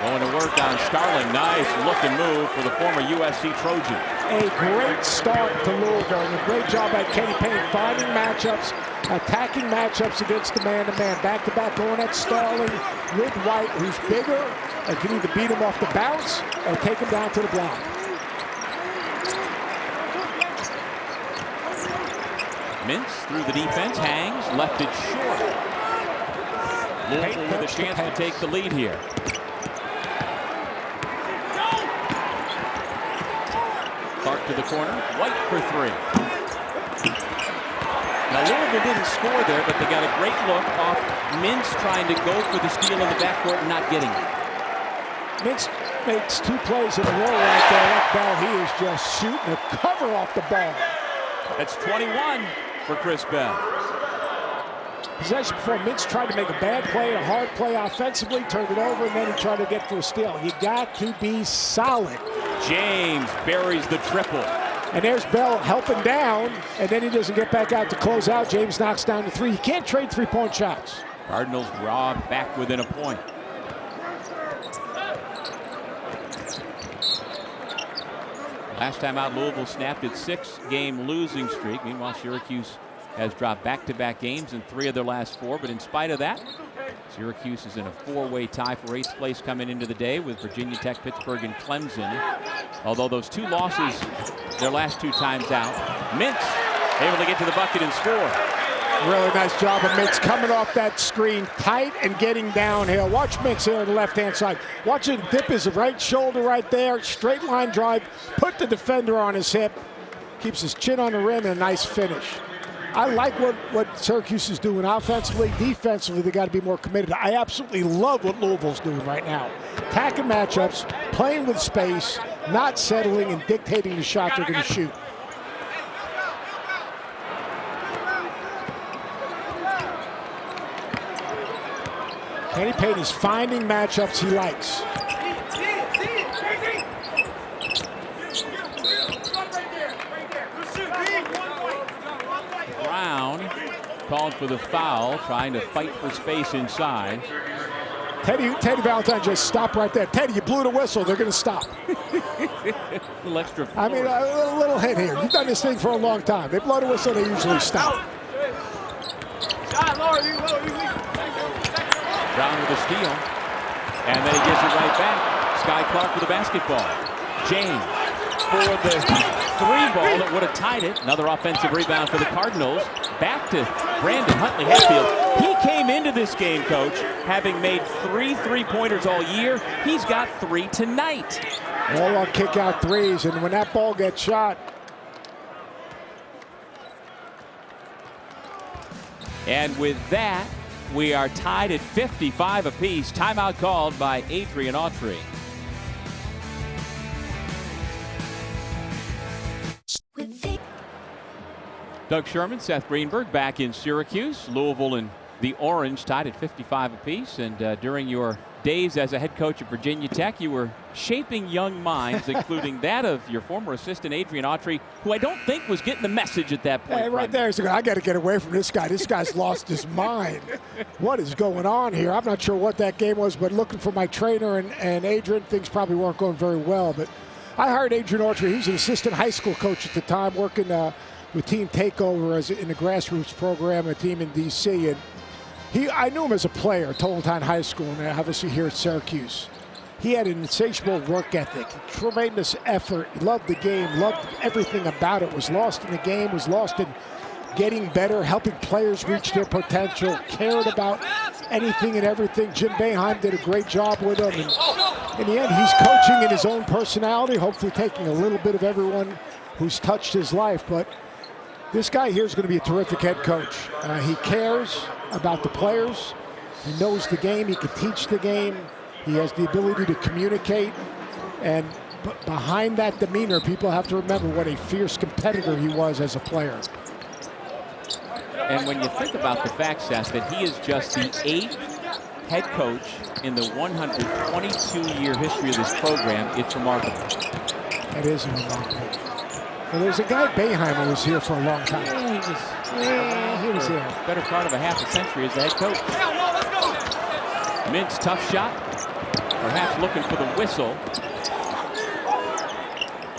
Going to work on Starling. Nice look and move for the former USC Trojan. A great start to Louisville, and a great job by Kenny Payne finding matchups, attacking matchups against the man-to-man. Back-to-back going at Starling with White, who's bigger and can either beat him off the bounce or take him down to the block. Mintz through the defense, hangs, left it short. Louisville with a chance to take the lead here. Clark to the corner, White for three. Now Louisville didn't score there, but they got a great look off Mintz trying to go for the steal in the backcourt and not getting it. Mintz makes 2 plays in a row right there. That ball, he is just shooting a cover off the ball. That's 21 for Chris Bell. Possession before, Mintz tried to make a bad play, a hard play offensively, turned it over, and then he tried to get for a steal. You got to be solid. James buries the triple. And there's Bell helping down, and then he doesn't get back out to close out. James knocks down the 3. You can't trade 3-point shots. Cardinals draw back within a point. Last time out, Louisville snapped its 6-game losing streak. Meanwhile, Syracuse has dropped back-to-back games in 3 of their last 4. But in spite of that, Syracuse is in a 4-way tie for 8th place coming into the day with Virginia Tech, Pittsburgh, and Clemson. Although those 2 losses, their last 2 times out. Mintz able to get to the bucket and score. Really nice job of Mintz coming off that screen tight and getting downhill. Watch Mintz here on the left-hand side. Watch him dip his right shoulder right there. Straight line drive. Put the defender on his hip. Keeps his chin on the rim and a nice finish. I like what Syracuse is doing offensively. Defensively, they got to be more committed. I absolutely love what Louisville's doing right now. Attacking matchups, playing with space, not settling and dictating the shot they're going to shoot. Kenny Payne is finding matchups he likes. Brown called for the foul, trying to fight for space inside. Teddy Valentine just stopped right there. Teddy, you blew the whistle. They're going to stop. A little extra force. I mean, a little hint here. You've done this thing for a long time. They blow the whistle, they usually stop. Brown with a steal. And then he gives it right back. Skyy Clark with the basketball. James for the 3-ball that would have tied it. Another offensive rebound for the Cardinals. Back to Brandon Huntley-Hatfield. He came into this game, Coach, having made 3 3-pointers all year. He's got 3 tonight. All on kick-out threes, and when that ball gets shot. And with that, we are tied at 55 apiece. Timeout called by Adrian Autry. Doug Sherman, Seth Greenberg back in Syracuse. Louisville and the Orange tied at 55 apiece. And during your days as a head coach at Virginia Tech, you were shaping young minds, including that of your former assistant, Adrian Autry, who I don't think was getting the message at that point. Hey, right there, I got to get away from this guy. This guy's lost his mind. What is going on here? I'm not sure what that game was, but looking for my trainer and Adrian, things probably weren't going very well. But I hired Adrian Autry. He was an assistant high school coach at the time, working with Team Takeover in the grassroots program, a team in D.C. And I knew him as a player at Huntley High School, and obviously here at Syracuse. He had an insatiable work ethic, tremendous effort. He loved the game, loved everything about it. Was lost in the game, was lost in getting better, helping players reach their potential, cared about anything and everything. Jim Boeheim did a great job with him. And in the end, he's coaching in his own personality, hopefully taking a little bit of everyone who's touched his life. But this guy here is going to be a terrific head coach. He cares about the players. He knows the game. He can teach the game. He has the ability to communicate. And behind that demeanor, people have to remember what a fierce competitor he was as a player. And when you think about the fact, Seth, that he is just the 8th head coach in the 122-year history of this program. It's remarkable. It is remarkable. Well, there's a guy, Boeheim, who was here for a long time. Yeah, he was here. Better part of a half a century as the head coach. Mintz, tough shot. Perhaps looking for the whistle.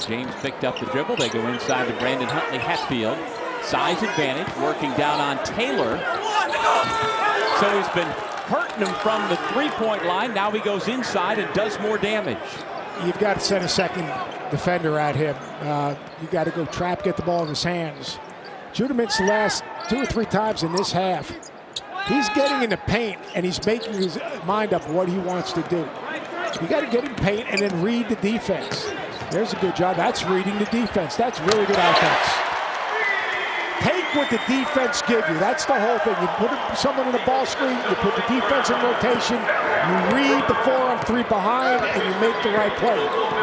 James picked up the dribble. They go inside to Brandon Huntley-Hatfield. Size advantage, working down on Taylor. So he's been hurting him from the three-point line. Now he goes inside and does more damage. You've got to send a second defender at him. You got to go trap, get the ball in his hands. Judah Mintz the last 2 or 3 times in this half, he's getting in the paint and he's making his mind up what he wants to do. You got to get in paint and then read the defense. There's a good job. That's reading the defense. That's really good offense. Take what the defense give you. That's the whole thing. You put someone in a ball screen, you put the defense in rotation, you read the 4-on-3 behind, and you make the right play.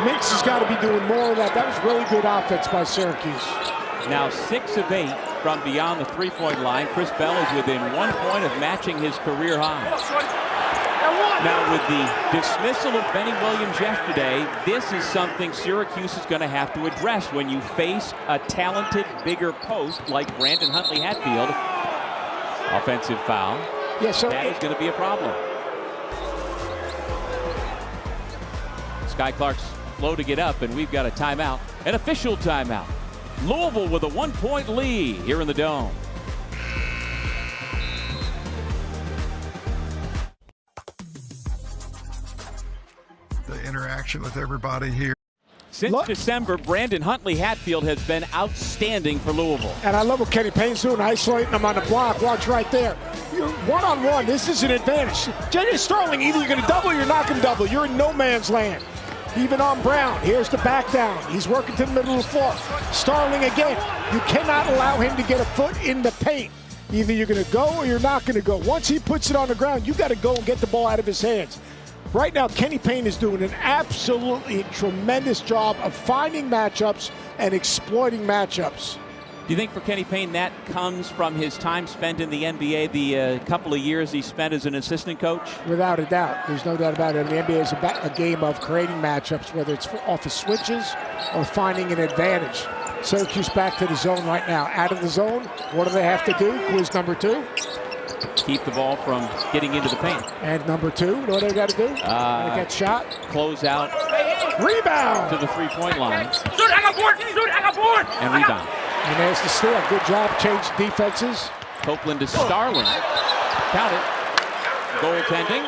Mintz has got to be doing more of that. That was really good offense by Syracuse. Now 6 of 8 from beyond the three-point line. Chris Bell is within 1 point of matching his career high. Now with the dismissal of Benny Williams yesterday, this is something Syracuse is going to have to address when you face a talented, bigger post like Brandon Huntley-Hatfield. Offensive foul. Yeah, so that is going to be a problem. Skyy Clark's slow to get up, and we've got a timeout, an official timeout. Louisville with a 1-point lead here in the Dome. The interaction with everybody here. Since December, Brandon Huntley-Hatfield has been outstanding for Louisville. And I love what Kenny Payne's doing, isolating him on the block. Watch right there. You're one-on-one. This is an advantage. JJ Starling, either you're going to double or you're not going to double. You're in no man's land. Even on Brown. Here's the back down. He's working to the middle of the floor. Starling again. You cannot allow him to get a foot in the paint. Either you're going to go or you're not going to go. Once he puts it on the ground, you got to go and get the ball out of his hands. Right now, Kenny Payne is doing an absolutely tremendous job of finding matchups and exploiting matchups. Do you think for Kenny Payne that comes from his time spent in the NBA, the couple of years he spent as an assistant coach? Without a doubt. There's no doubt about it. The NBA is a game of creating matchups, whether it's off of switches or finding an advantage. Syracuse back to the zone right now. Out of the zone, what do they have to do? Quiz number 2. Keep the ball from getting into the paint. And number 2, what do they got to do? Gotta get shot. Close out. Rebound! To the three-point line. And rebound. And there's the steal. Good job. Change defenses. Copeland to Starling. Count it. Goaltending.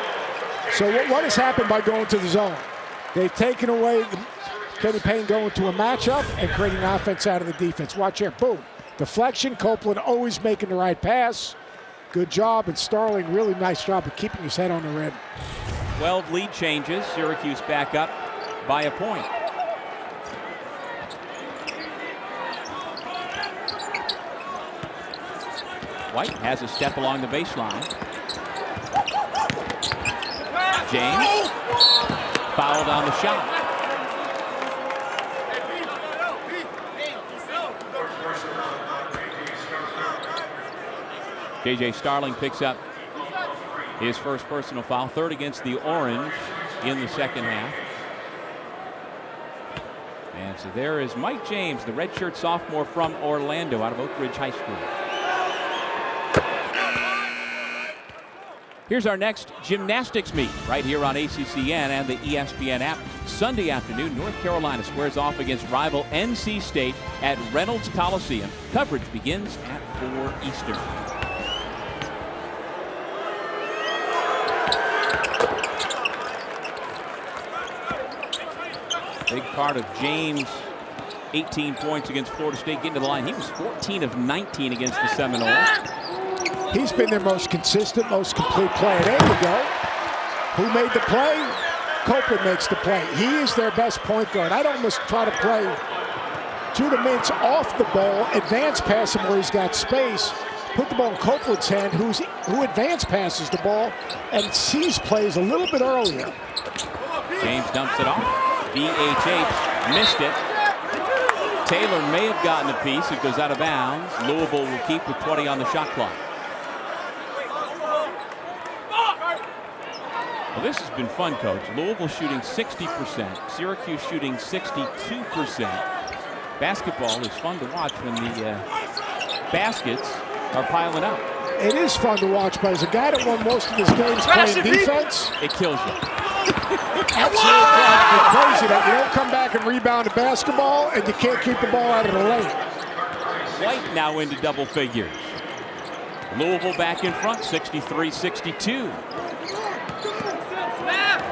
So what has happened by going to the zone? They've taken away Kenny Payne going to a matchup and creating offense out of the defense. Watch here. Boom. Deflection. Copeland always making the right pass. Good job, and Starling, really nice job of keeping his head on the rim. 12 lead changes. Syracuse back up by a point. White has a step along the baseline. James fouled on the shot. JJ Starling picks up his first personal foul, 3rd against the Orange in the second half. And so there is Mike James, the redshirt sophomore from Orlando out of Oak Ridge High School. Here's our next gymnastics meet right here on ACCN and the ESPN app. Sunday afternoon, North Carolina squares off against rival NC State at Reynolds Coliseum. Coverage begins at 4 Eastern. Big part of James' 18 points against Florida State getting to the line. He was 14 of 19 against the Seminoles. He's been their most consistent, most complete player. There you go. Who made the play? Copeland makes the play. He is their best point guard. I'd almost try to play Judah Mintz off the ball, advance pass him where he's got space, put the ball in Copeland's hand, who advance passes the ball and sees plays a little bit earlier. James dumps it off. VHH missed it. Taylor may have gotten a piece. It goes out of bounds. Louisville will keep with 20 on the shot clock. Well, this has been fun, Coach. Louisville shooting 60%, Syracuse shooting 62%. Basketball is fun to watch when the baskets are piling up. It is fun to watch, but as a guy that won most of his games playing defense, it kills you. Absolutely crazy that you don't come back and rebound a basketball and you can't keep the ball out of the lane. White now into double figures. Louisville back in front, 63-62.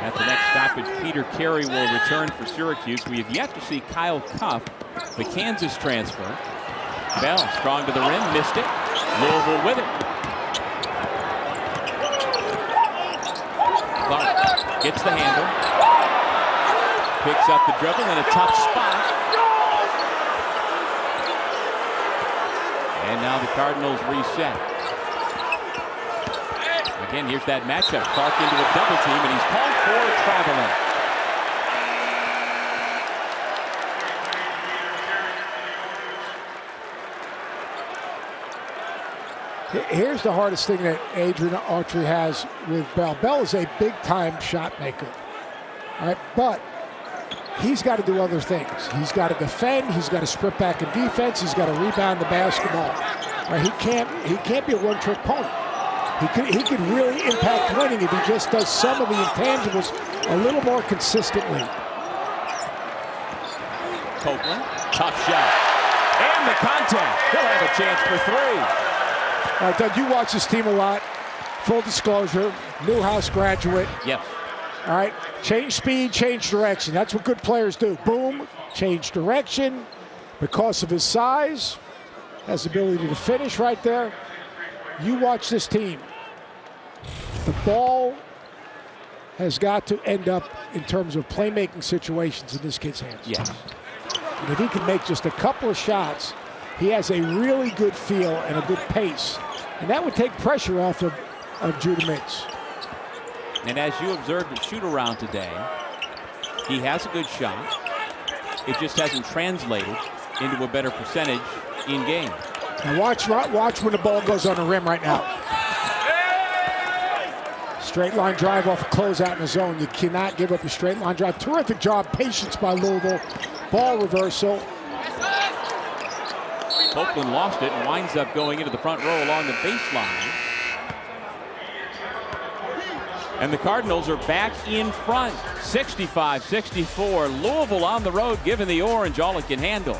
At the next stoppage, Peter Carey will return for Syracuse. We have yet to see Kyle Cuff, the Kansas transfer. Bell strong to the rim, missed it. Louisville with it. Clark gets the handle. Picks up the dribble in a tough spot. And now the Cardinals reset. Again, here's that matchup. Clark into a double team, and he's called for traveling. Here's the hardest thing that Adrian Autry has with Bell. Bell is a big-time shot maker, all right, but he's got to do other things. He's got to defend. He's got to sprint back in defense. He's got to rebound the basketball. All right, he can't be a one-trick pony. He could really impact winning if he just does some of the intangibles a little more consistently. Copeland, tough shot. And the contact. He'll have a chance for three. All right, Doug, you watch this team a lot. Full disclosure, Newhouse graduate. Yes. All right, change speed, change direction. That's what good players do. Boom, change direction. Because of his size, has the ability to finish right there. You watch this team. The ball has got to end up in terms of playmaking situations in this kid's hands. Yes. And if he can make just a couple of shots, he has a really good feel and a good pace. And that would take pressure off of Judah Mintz. And as you observed at shoot-around today, he has a good shot. It just hasn't translated into a better percentage in game. Now watch when the ball goes on the rim right now. Straight line drive off a closeout in the zone. You cannot give up a straight line drive. Terrific job, patience by Louisville. Ball reversal. Copeland lost it and winds up going into the front row along the baseline. And the Cardinals are back in front, 65-64. Louisville on the road, giving the orange all it can handle.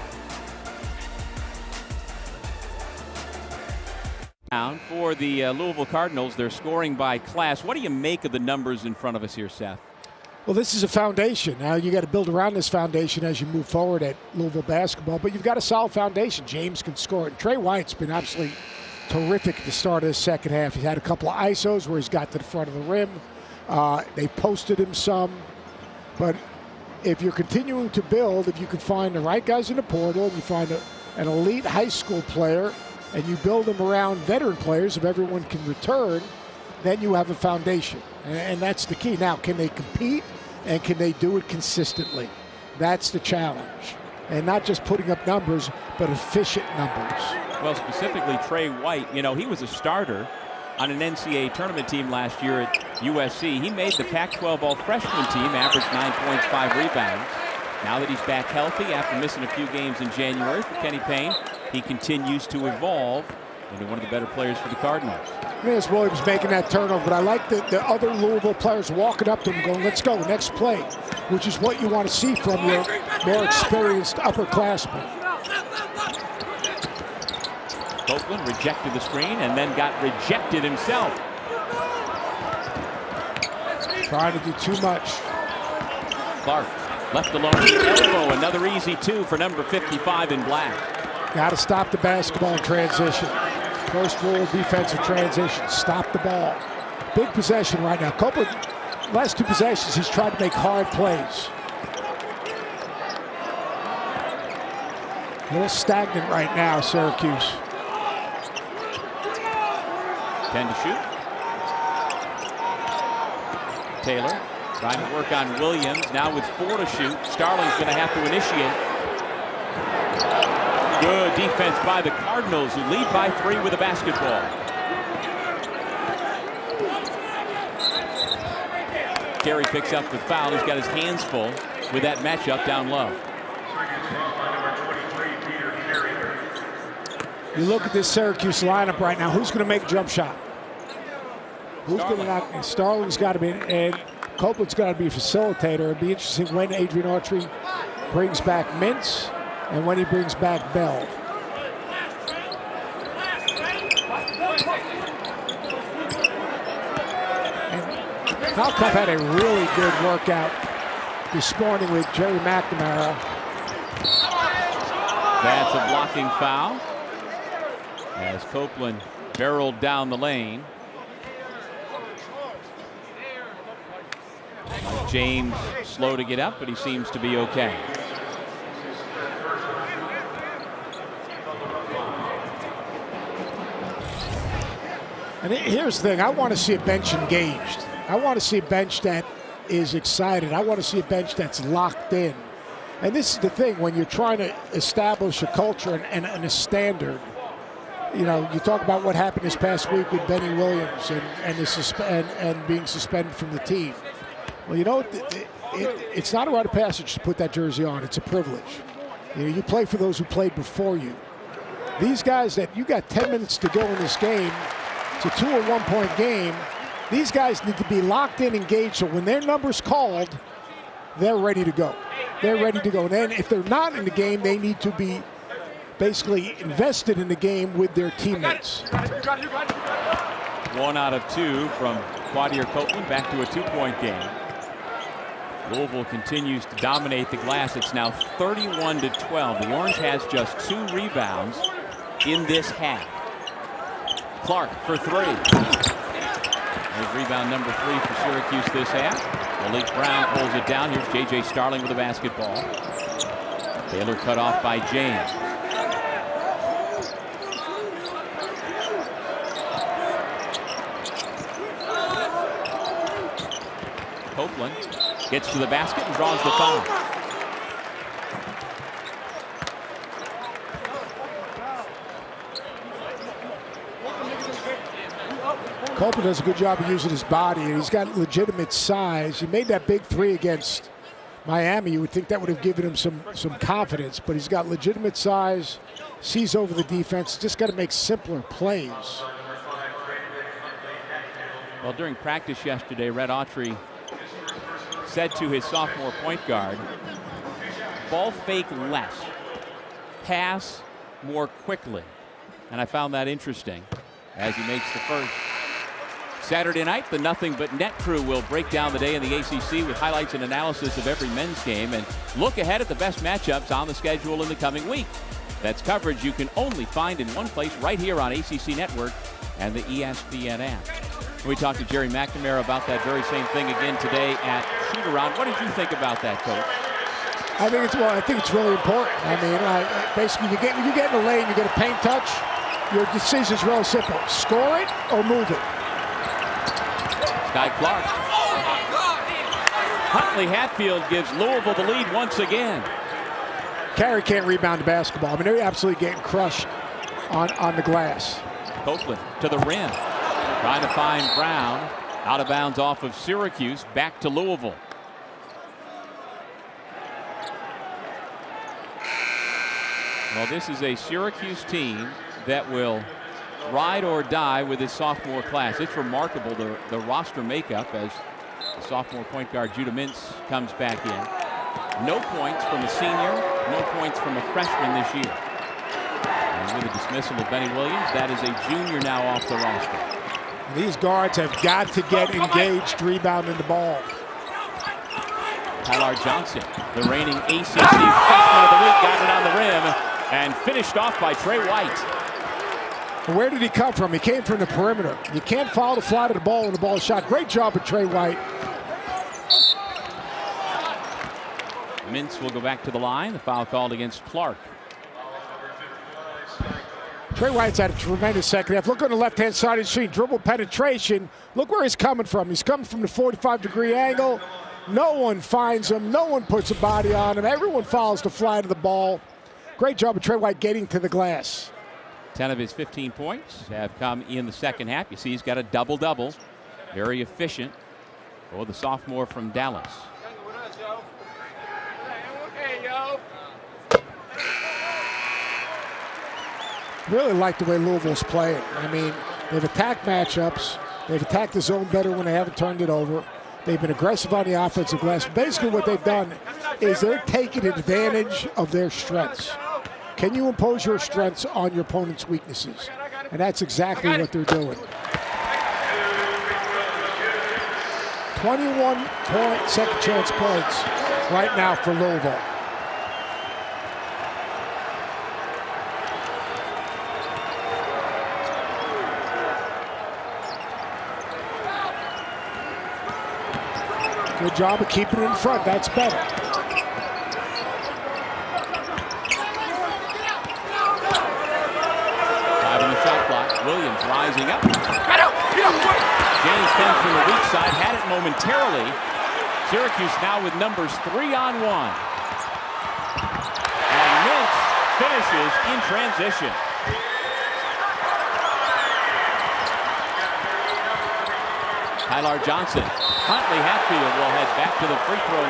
For the Louisville Cardinals, they're scoring by class. What do you make of the numbers in front of us here, Seth? Well, this is a foundation. Now you got to build around this foundation as you move forward at Louisville basketball, but you've got a solid foundation. James can score. And Trey White's been absolutely terrific at the start of the second half. He's had a couple of ISOs where he's got to the front of the rim. They posted him some. But if you're continuing to build, if you can find the right guys in the portal, and you find an elite high school player, and you build them around veteran players, if everyone can return, then you have a foundation. And that's the key. Now, can they compete, and can they do it consistently? That's the challenge. And not just putting up numbers, but efficient numbers. Well, specifically Trey White, you know, he was a starter on an NCAA tournament team last year at USC. He made the Pac-12 all-freshman team, averaged 9 points, 5 rebounds. Now that he's back healthy after missing a few games in January for Kenny Payne, he continues to evolve into one of the better players for the Cardinals. Yes, Williams making that turnover, but I like the other Louisville players walking up to him going, let's go, next play, which is what you want to see from your more experienced upperclassmen. Copeland rejected the screen and then got rejected himself. Trying to do too much. Clark left alone with the elbow. Another easy two for number 55 in black. Got to stop the basketball in transition. First rule, defensive transition. Stop the ball. Big possession right now. Copeland, last two possessions, he's tried to make hard plays. A little stagnant right now, Syracuse. 10 to shoot. Taylor trying to work on Williams. Now with 4 to shoot. Starling's going to have to initiate. Good defense by the Cardinals, who lead by 3 with the basketball. Carey picks up the foul. He's got his hands full with that matchup down low. You look at this Syracuse lineup right now. Who's going to make a jump shot? Who's going to knock? Starling's got to be, and Copeland's got to be a facilitator. It'd be interesting when Adrian Autry brings back Mintz and when he brings back Bell. And Malcolm had a really good workout this morning with Jerry McNamara. That's a blocking foul as Copeland barreled down the lane. James slow to get up, but he seems to be okay. And here's the thing, I want to see a bench engaged. I want to see a bench that is excited. I want to see a bench that's locked in. And this is the thing, when you're trying to establish a culture and a standard. You know, you talk about what happened this past week with Benny Williams and being suspended from the team. Well, you know, it's not a rite of passage to put that jersey on. It's a privilege. You know, you play for those who played before you. These guys that you got 10 minutes to go in this game, it's a 2 or 1 point game. These guys need to be locked in, engaged, so when their number's called, they're ready to go. They're ready to go. And then if they're not in the game, they need to be basically invested in the game with their teammates. 1 out of 2 from Quadir Copeland, back to a 2-point game. Louisville continues to dominate the glass. It's now 31-12. The Orange has just 2 rebounds in this half. Clark for 3. There's rebound number 3 for Syracuse this half. Malik Brown pulls it down. Here's JJ Starling with the basketball. Taylor cut off by James. Copeland gets to the basket and draws the foul. Copeland does a good job of using his body, and he's got legitimate size. He made that big 3 against Miami. You would think that would have given him some confidence, but he's got legitimate size, sees over the defense, just got to make simpler plays. Well, during practice yesterday, Red Autry said to his sophomore point guard, ball fake less, pass more quickly. And I found that interesting as he makes the first. Saturday night, the Nothing But Net crew will break down the day in the ACC with highlights and analysis of every men's game and look ahead at the best matchups on the schedule in the coming week. That's coverage you can only find in one place right here on ACC Network and the ESPN app. We talked to Jerry McNamara about that very same thing again today at shoot-around. What did you think about that, Coach? I think it's really important. I mean, basically, you get in the lane, you get a paint touch. Your decision's really simple: score it or move it. Skyy Clark. Huntley-Hatfield gives Louisville the lead once again. Carey can't rebound the basketball. I mean, they're absolutely getting crushed on the glass. Copeland to the rim. Trying to find Brown. Out of bounds off of Syracuse. Back to Louisville. Well, this is a Syracuse team that will ride or die with his sophomore class. It's remarkable the roster makeup as the sophomore point guard Judah Mintz comes back in. No points from a senior, no points from a freshman this year. And with the dismissal of Benny Williams, that is a junior now off the roster. These guards have got to get engaged rebounding the ball. Tyler Johnson, the reigning ACC freshman of the week, got it on the rim and finished off by Trey White. Where did he come from? He came from the perimeter. You can't follow the flight of the ball when the ball is shot. Great job of Trey White. Mintz will go back to the line. The foul called against Clark. Trey White's had a tremendous second half. Look on the left-hand side of the screen. Dribble penetration. Look where he's coming from. He's coming from the 45-degree angle. No one finds him. No one puts a body on him. Everyone follows the flight of the ball. Great job of Trey White getting to the glass. 10 of his 15 points have come in the second half. You see he's got a double-double. Very efficient. Oh, the sophomore from Dallas. Really like the way Louisville's playing. I mean, they've attacked matchups. They've attacked the zone better when they haven't turned it over. They've been aggressive on the offensive glass. Basically what they've done is they're taking advantage of their strengths. Can you impose your strengths on your opponent's weaknesses? And that's exactly what they're doing. 21-point second chance points right now for Louisville. Good job of keeping it in front. That's better. Five on the shot clock. Williams rising up. James Kemp from the weak side had it momentarily. Syracuse now with numbers 3-on-1. And Mintz finishes in transition. Tyler Johnson. Huntley-Hatfield will head back to the free throw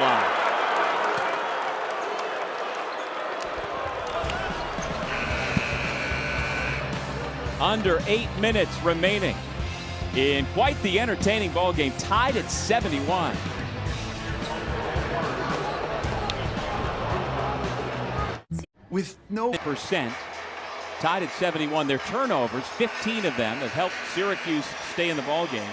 line. Under 8 minutes remaining in quite the entertaining ball game, tied at 71. With no percent, tied at 71. Their turnovers, 15 of them, have helped Syracuse stay in the ball game.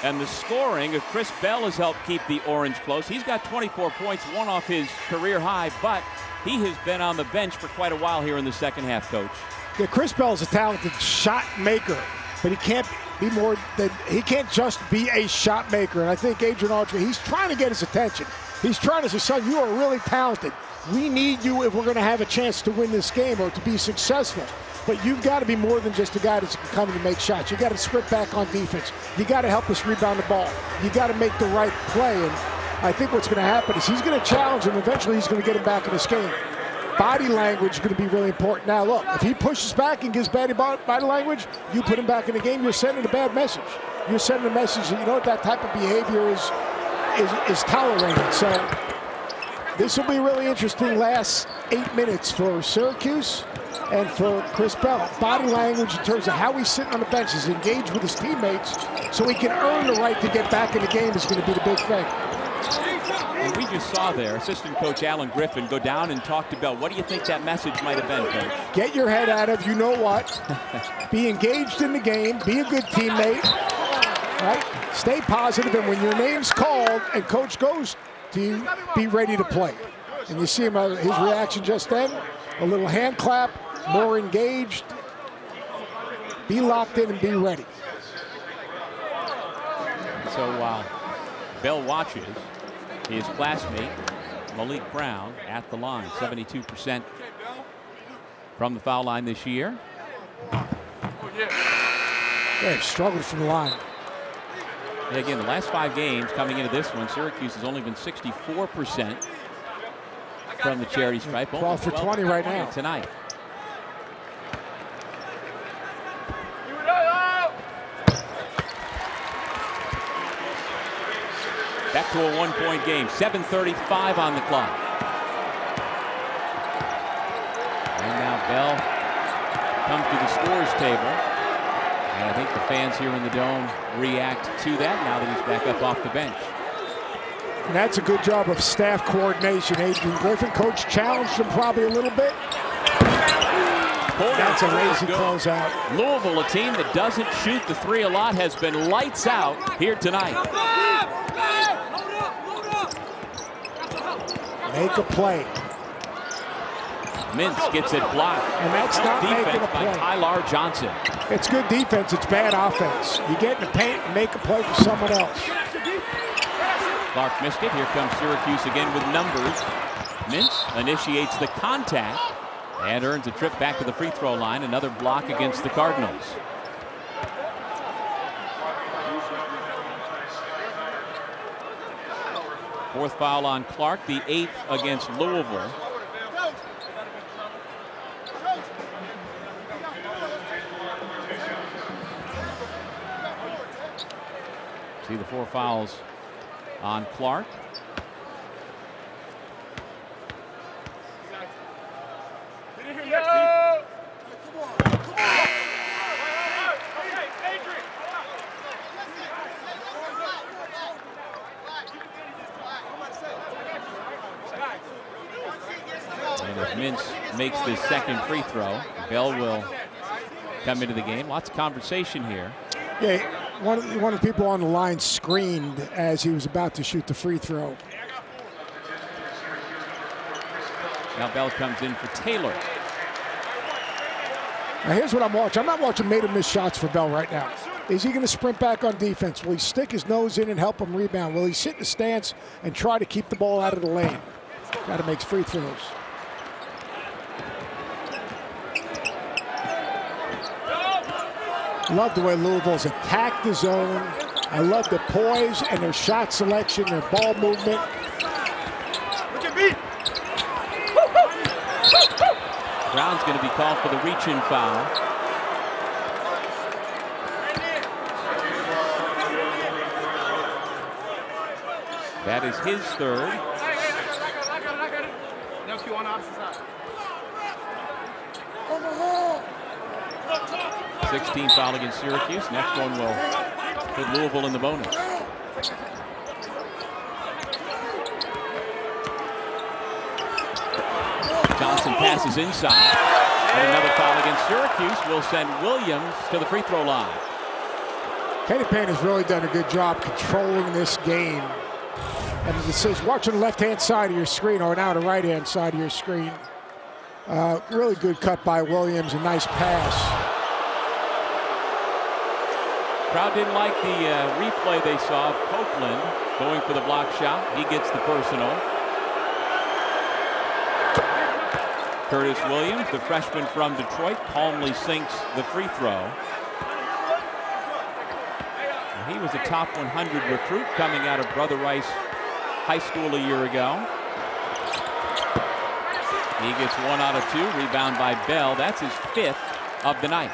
And the scoring of Chris Bell has helped keep the Orange close. He's got 24 points, one off his career high, but he has been on the bench for quite a while here in the second half, Coach. Yeah, Chris Bell is a talented shot maker, but he can't be more than, he can't just be a shot maker. And I think Adrian Autry, he's trying to get his attention. He's trying to say, son, you are really talented. We need you if we're going to have a chance to win this game or to be successful. But you've got to be more than just a guy that's coming to make shots. You got to sprint back on defense. You got to help us rebound the ball. You got to make the right play. And I think what's going to happen is he's going to challenge him. Eventually, he's going to get him back in this game. Body language is going to be really important. Now, look, if he pushes back and gives body language, you put him back in the game. You're sending a bad message. You're sending a message that, you know what, that type of behavior is tolerated. So this will be really interesting last 8 minutes for Syracuse and for Chris Bell. Body language in terms of how he's sitting on the bench, is engaged with his teammates so he can earn the right to get back in the game is going to be the big thing. And we just saw there assistant coach Alan Griffin go down and talk to Bell. What do you think that message might have been, Coach? Get your head out of, you know what, be engaged in the game, be a good teammate, right? Stay positive, and when your name's called and coach goes to you, be ready to play. And you see him, his reaction just then, a little hand clap, more engaged, be locked in and be ready. So while Bell watches his classmate Malik Brown at the line, 72% from the foul line this year. They've struggled from the line. And again, the last 5 games coming into this one, Syracuse has only been 64% from the charity stripe. 12 for 20 right now. Tonight. Back to a 1-point game, 7:35 on the clock. And now Bell comes to the scores table. And I think the fans here in the Dome react to that now that he's back up off the bench. And that's a good job of staff coordination. Adrian Griffin, coach challenged him probably a little bit. That's a lazy closeout. Louisville, a team that doesn't shoot the three a lot, has been lights out here tonight. Make a play. Mintz gets it blocked. And that's not making a play. By Tyler Johnson. It's good defense, it's bad offense. You get in the paint and make a play for someone else. Clark missed it. Here comes Syracuse again with numbers. Mintz initiates the contact and earns a trip back to the free throw line. Another block against the Cardinals. Fourth foul on Clark, the 8th against Louisville. See the 4 fouls on Clark. And if Mintz makes the second free throw, Bell will come into the game. Lots of conversation here. Yeah, one of the people on the line screamed as he was about to shoot the free throw. Now Bell comes in for Taylor. Now here's what I'm watching. I'm not watching made or miss shots for Bell right now. Is he going to sprint back on defense? Will he stick his nose in and help him rebound? Will he sit in the stance and try to keep the ball out of the lane? Got to make free throws. Love the way Louisville's attacked the zone. I love the poise and their shot selection, their ball movement. Look at me. Brown's going to be called for the reach-in foul. That is his third. 16 foul against Syracuse. Next one will put Louisville in the bonus. Johnson passes inside. And another foul against Syracuse will send Williams to the free throw line. Kenny Payne has really done a good job controlling this game. And as it says, watching the left-hand side of your screen, or now the right-hand side of your screen. Really good cut by Williams, a nice pass. Crowd didn't like the replay they saw of Copeland going for the block shot. He gets the personal. Curtis Williams, the freshman from Detroit, calmly sinks the free throw. He was a top 100 recruit coming out of Brother Rice High School a year ago. He gets 1 out of 2. Rebound by Bell. That's his 5th of the night.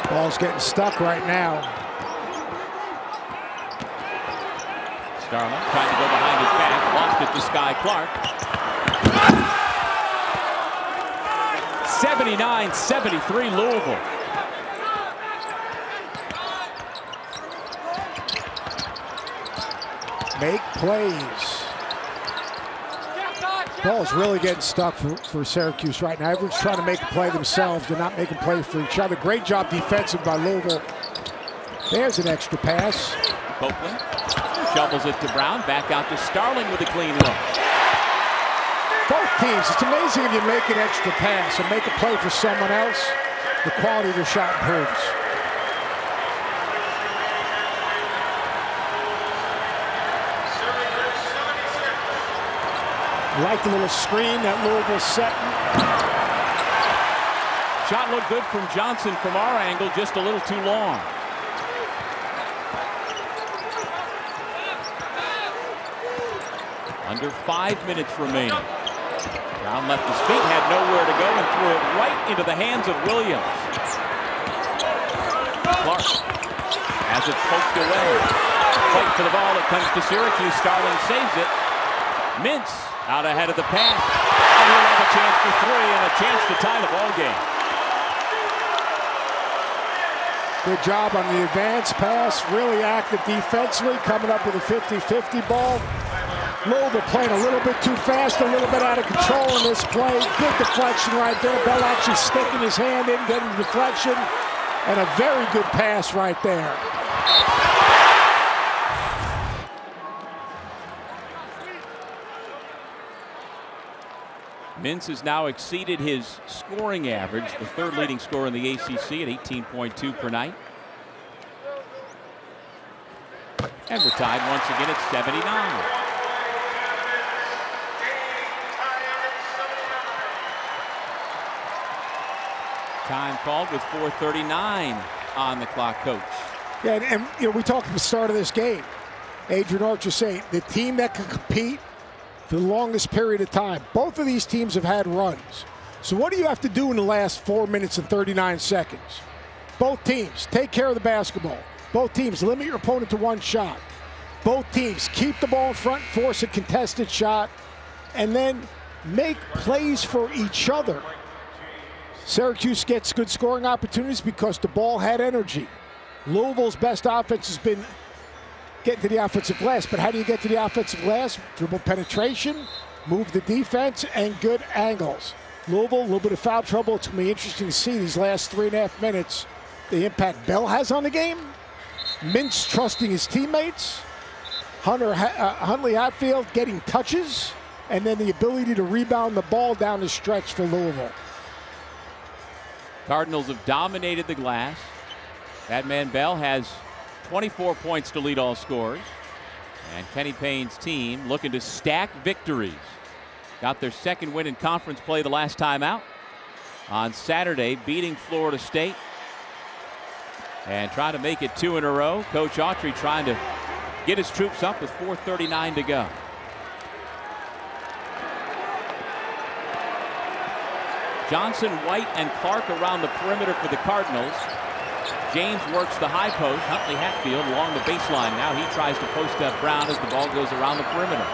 Ball's getting stuck right now. Starling trying to go behind his back, lost it to Skyy Clark. 79-73 Louisville. Make plays. Ball's really getting stuck for Syracuse right now. Everyone's trying to make a play themselves. They're not making plays for each other. Great job defensive by Louisville. There's an extra pass. Copeland shovels it to Brown. Back out to Starling with a clean look. Both teams, it's amazing if you make an extra pass and make a play for someone else, the quality of your shot improves. I like the little screen that Louisville's setting. Shot looked good from Johnson from our angle, just a little too long. Under 5 minutes remaining. Brown left his feet, had nowhere to go, and threw it right into the hands of Williams. Clark has it poked away. Fight for the ball. It comes to Syracuse. Starling saves it. Mintz out ahead of the pass. And he'll have a chance for 3 and a chance to tie the ball game. Good job on the advance pass. Really active defensively, coming up with a 50-50 ball. Louisville playing a little bit too fast, a little bit out of control in this play. Good deflection right there. Bell actually sticking his hand in, getting the deflection. And a very good pass right there. Mintz has now exceeded his scoring average, the 3rd leading scorer in the ACC at 18.2 per night. And we're tied once again at 79. Time called with 4:39 on the clock, Coach. Yeah, and you know, we talked at the start of this game. Adrian Archer saying the team that can compete for the longest period of time. Both of these teams have had runs. So what do you have to do in the last 4 minutes and 39 seconds? Both teams take care of the basketball. Both teams limit your opponent to one shot. Both teams keep the ball in front, force a contested shot, and then make plays for each other. Syracuse gets good scoring opportunities because the ball had energy. Louisville's best offense has been getting to the offensive glass, but how do you get to the offensive glass? Dribble penetration, move the defense, and good angles. Louisville, a little bit of foul trouble. It's going to be interesting to see these last 3.5 minutes, the impact Bell has on the game. Mintz trusting his teammates. Huntley-Hatfield getting touches, and then the ability to rebound the ball down the stretch for Louisville. Cardinals have dominated the glass. That man Bell has 24 points to lead all scorers. And Kenny Payne's team looking to stack victories. Got their second win in conference play the last time out on Saturday, beating Florida State. And trying to make it 2 in a row. Coach Autry trying to get his troops up with 4:39 to go. Johnson, White, and Clark around the perimeter for the Cardinals. James works the high post. Huntley-Hatfield along the baseline. Now he tries to post up Brown as the ball goes around the perimeter.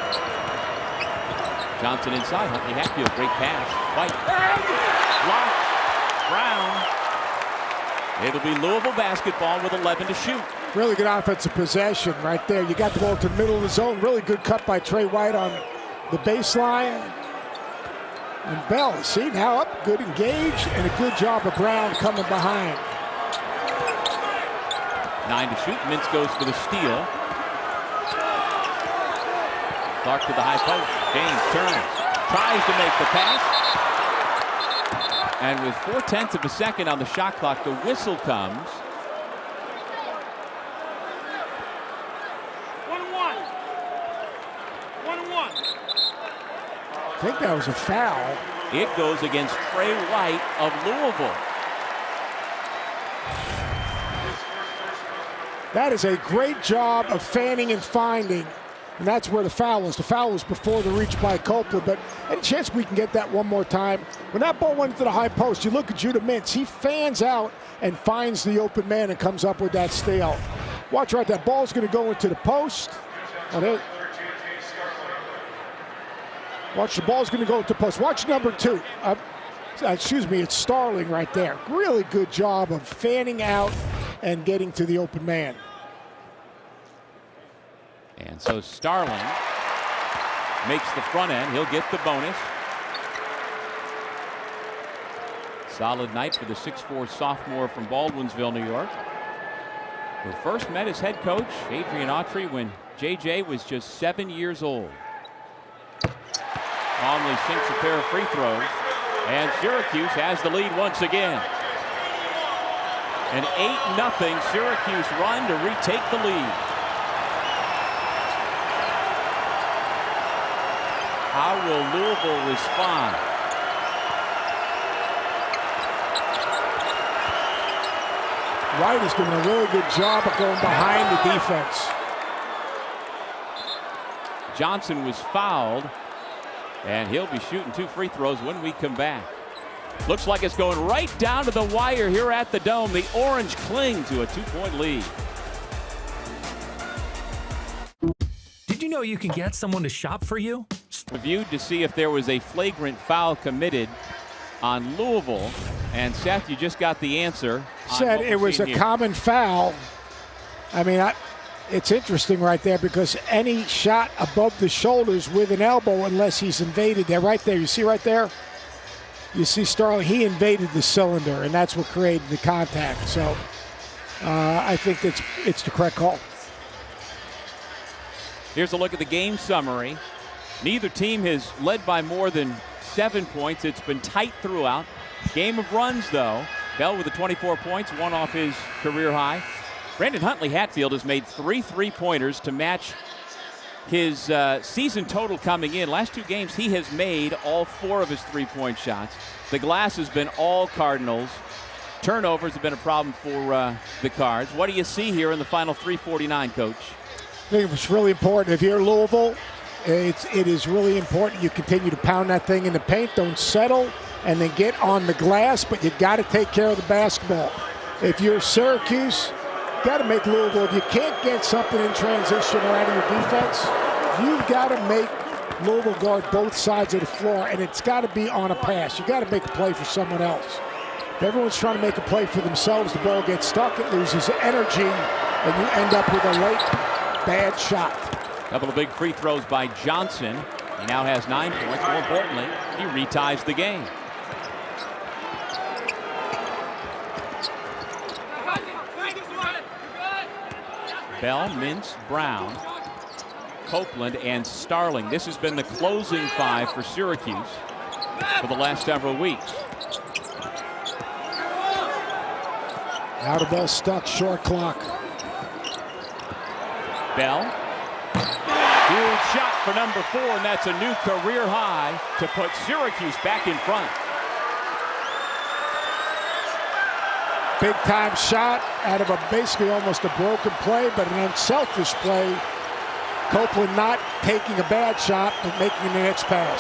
Johnson inside. Huntley-Hatfield, great pass. White. Blocked. Brown. It'll be Louisville basketball with 11 to shoot. Really good offensive possession right there. You got the ball to the middle of the zone. Really good cut by Trey White on the baseline. And Bell, see now up, good engaged, and a good job of Brown coming behind. 9 to shoot. Mintz goes for the steal. Clark to the high post. James turns. Tries to make the pass. And with 4/10 of a second on the shot clock, the whistle comes. 1-1. 1-1. I think that was a foul. It goes against Trey White of Louisville. That is a great job of fanning and finding. And that's where the foul was. The foul was before the reach by Copeland, but any chance we can get that one more time? When that ball went into the high post, you look at Judah Mintz. He fans out and finds the open man and comes up with that steal. Watch right, that ball's going to go into the post. Watch, the ball's going to go into the post. Watch number 2. Excuse me, it's Starling right there. Really good job of fanning out and getting to the open man. And so Starling makes the front end. He'll get the bonus. Solid night for the 6'4" sophomore from Baldwinsville, New York, who first met his head coach, Adrian Autry, when JJ was just 7 years old. Conley sinks a pair of free throws, and Syracuse has the lead once again. An 8-0 Syracuse run to retake the lead. How will Louisville respond? White is doing a really good job of going behind the defense. Johnson was fouled, and he'll be shooting 2 free throws when we come back. Looks like it's going right down to the wire here at the Dome. The Orange cling to a 2-point lead. Did you know you can get someone to shop for you? Reviewed to see if there was a flagrant foul committed on Louisville. And Seth, you just got the answer. Said it was a common foul. I mean, it's interesting right there because any shot above the shoulders with an elbow, unless he's invaded there, right there, you see right there? You see Starling, he invaded the cylinder, and that's what created the contact. So I think it's the correct call. Here's a look at the game summary. Neither team has led by more than 7 points. It's been tight throughout. Game of runs, though. Bell with the 24 points, 1 off his career high. Brandon Huntley-Hatfield has made 3 3-pointers to match his season total coming in. Last 2 games, he has made all 4 of his 3-point shots. The glass has been all Cardinals. Turnovers have been a problem for the Cards. What do you see here in the final 3:49, Coach? I think it's really important. If you're Louisville, it is really important you continue to pound that thing in the paint. Don't settle and then get on the glass, but you got to take care of the basketball. If you're Syracuse, you got to make Louisville. If you can't get something in transition or out of your defense, you've got to make Louisville guard both sides of the floor, and it's got to be on a pass. You got to make a play for someone else. If everyone's trying to make a play for themselves, the ball gets stuck, it loses energy, and you end up with a late bad shot. Couple of big free throws by Johnson. He now has 9 points. More importantly, he reties the game. Bell, Mintz, Brown, Copeland, and Starling. This has been the closing five for Syracuse for the last several weeks. Now the ball stuck, short clock. Bell. Huge shot for number 4, and that's a new career high to put Syracuse back in front. Big time shot out of basically almost a broken play, but an unselfish play. Copeland not taking a bad shot, but making the next pass.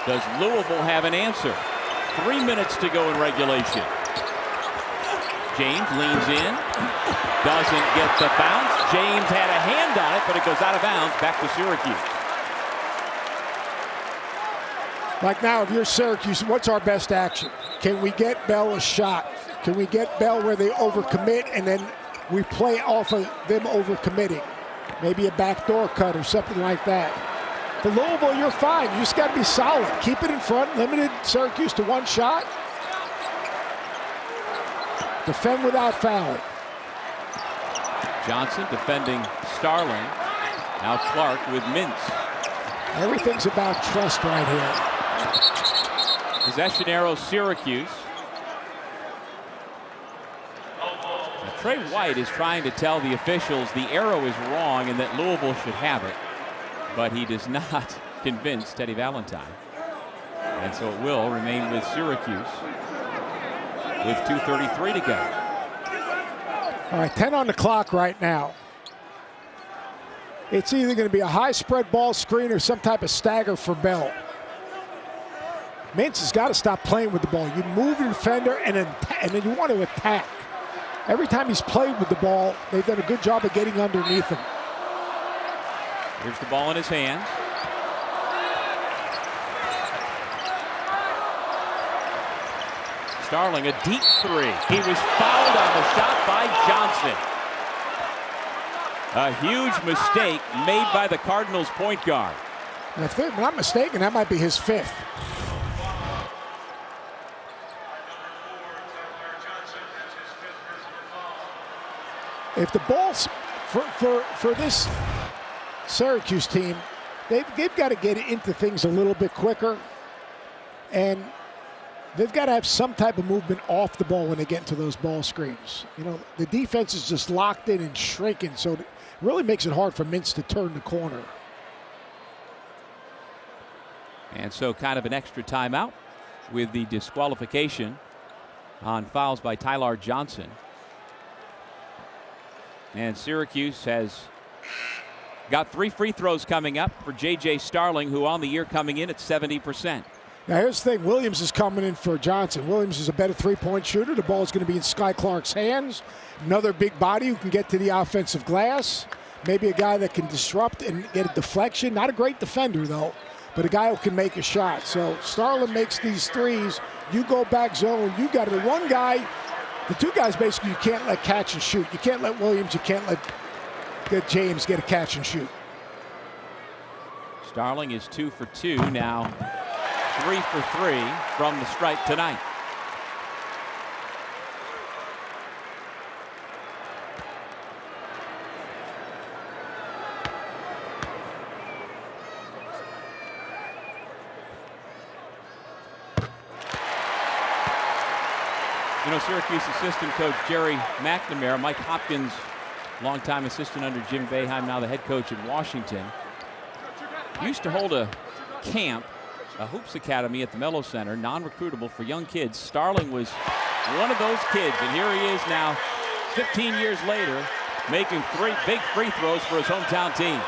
Does Louisville have an answer? 3 minutes to go in regulation. James leans in, doesn't get the bounce. James had a hand on it, but it goes out of bounds, back to Syracuse. Like now, if you're Syracuse, what's our best action? Can we get Bell a shot? Can we get Bell where they overcommit and then we play off of them overcommitting? Maybe a backdoor cut or something like that. For Louisville, you're fine. You just got to be solid. Keep it in front, limited Syracuse to 1 shot. Defend without fouling. Johnson defending Starling. Now Clark with Mintz. Everything's about trust right here. Possession arrow Syracuse. Now, Trey White is trying to tell the officials the arrow is wrong and that Louisville should have it, but he does not convince Teddy Valentine. And so it will remain with Syracuse with 2:33 to go. All right, 10 on the clock right now. It's either going to be a high spread ball screen or some type of stagger for Bell. Mintz has got to stop playing with the ball. You move your defender and then you want to attack. Every time he's played with the ball, they've done a good job of getting underneath him. Here's the ball in his hands. Starling, a deep 3. He was fouled on the shot by Johnson. A huge mistake made by the Cardinals point guard. And if I'm not mistaken, that might be his 5th. If the ball's for this Syracuse team, they've got to get into things a little bit quicker, and they've got to have some type of movement off the ball when they get into those ball screens. You know, the defense is just locked in and shrinking, so it really makes it hard for Mintz to turn the corner. And so kind of an extra timeout with the disqualification on fouls by Tyler Johnson. And Syracuse has got 3 free throws coming up for JJ Starling, who on the year coming in at 70%. Now here's the thing, Williams is coming in for Johnson. Williams is a better 3-point shooter. The ball is going to be in Skyy Clark's hands. Another big body who can get to the offensive glass. Maybe a guy that can disrupt and get a deflection. Not a great defender though, but a guy who can make a shot. So Starling makes these threes. You go back zone. You got the one guy, the 2 guys basically you can't let catch and shoot. You can't let Williams, you can't let James get a catch and shoot. Starling is 2 for 2 now. 3 for 3 from the stripe tonight. You know, Syracuse assistant coach Jerry McNamara, Mike Hopkins, longtime assistant under Jim Boeheim, now the head coach in Washington, used to hold a camp, a hoops academy at the Mello Center, non-recruitable for young kids. Starling was one of those kids, and here he is now 15 years later, making 3 big free throws for his hometown team.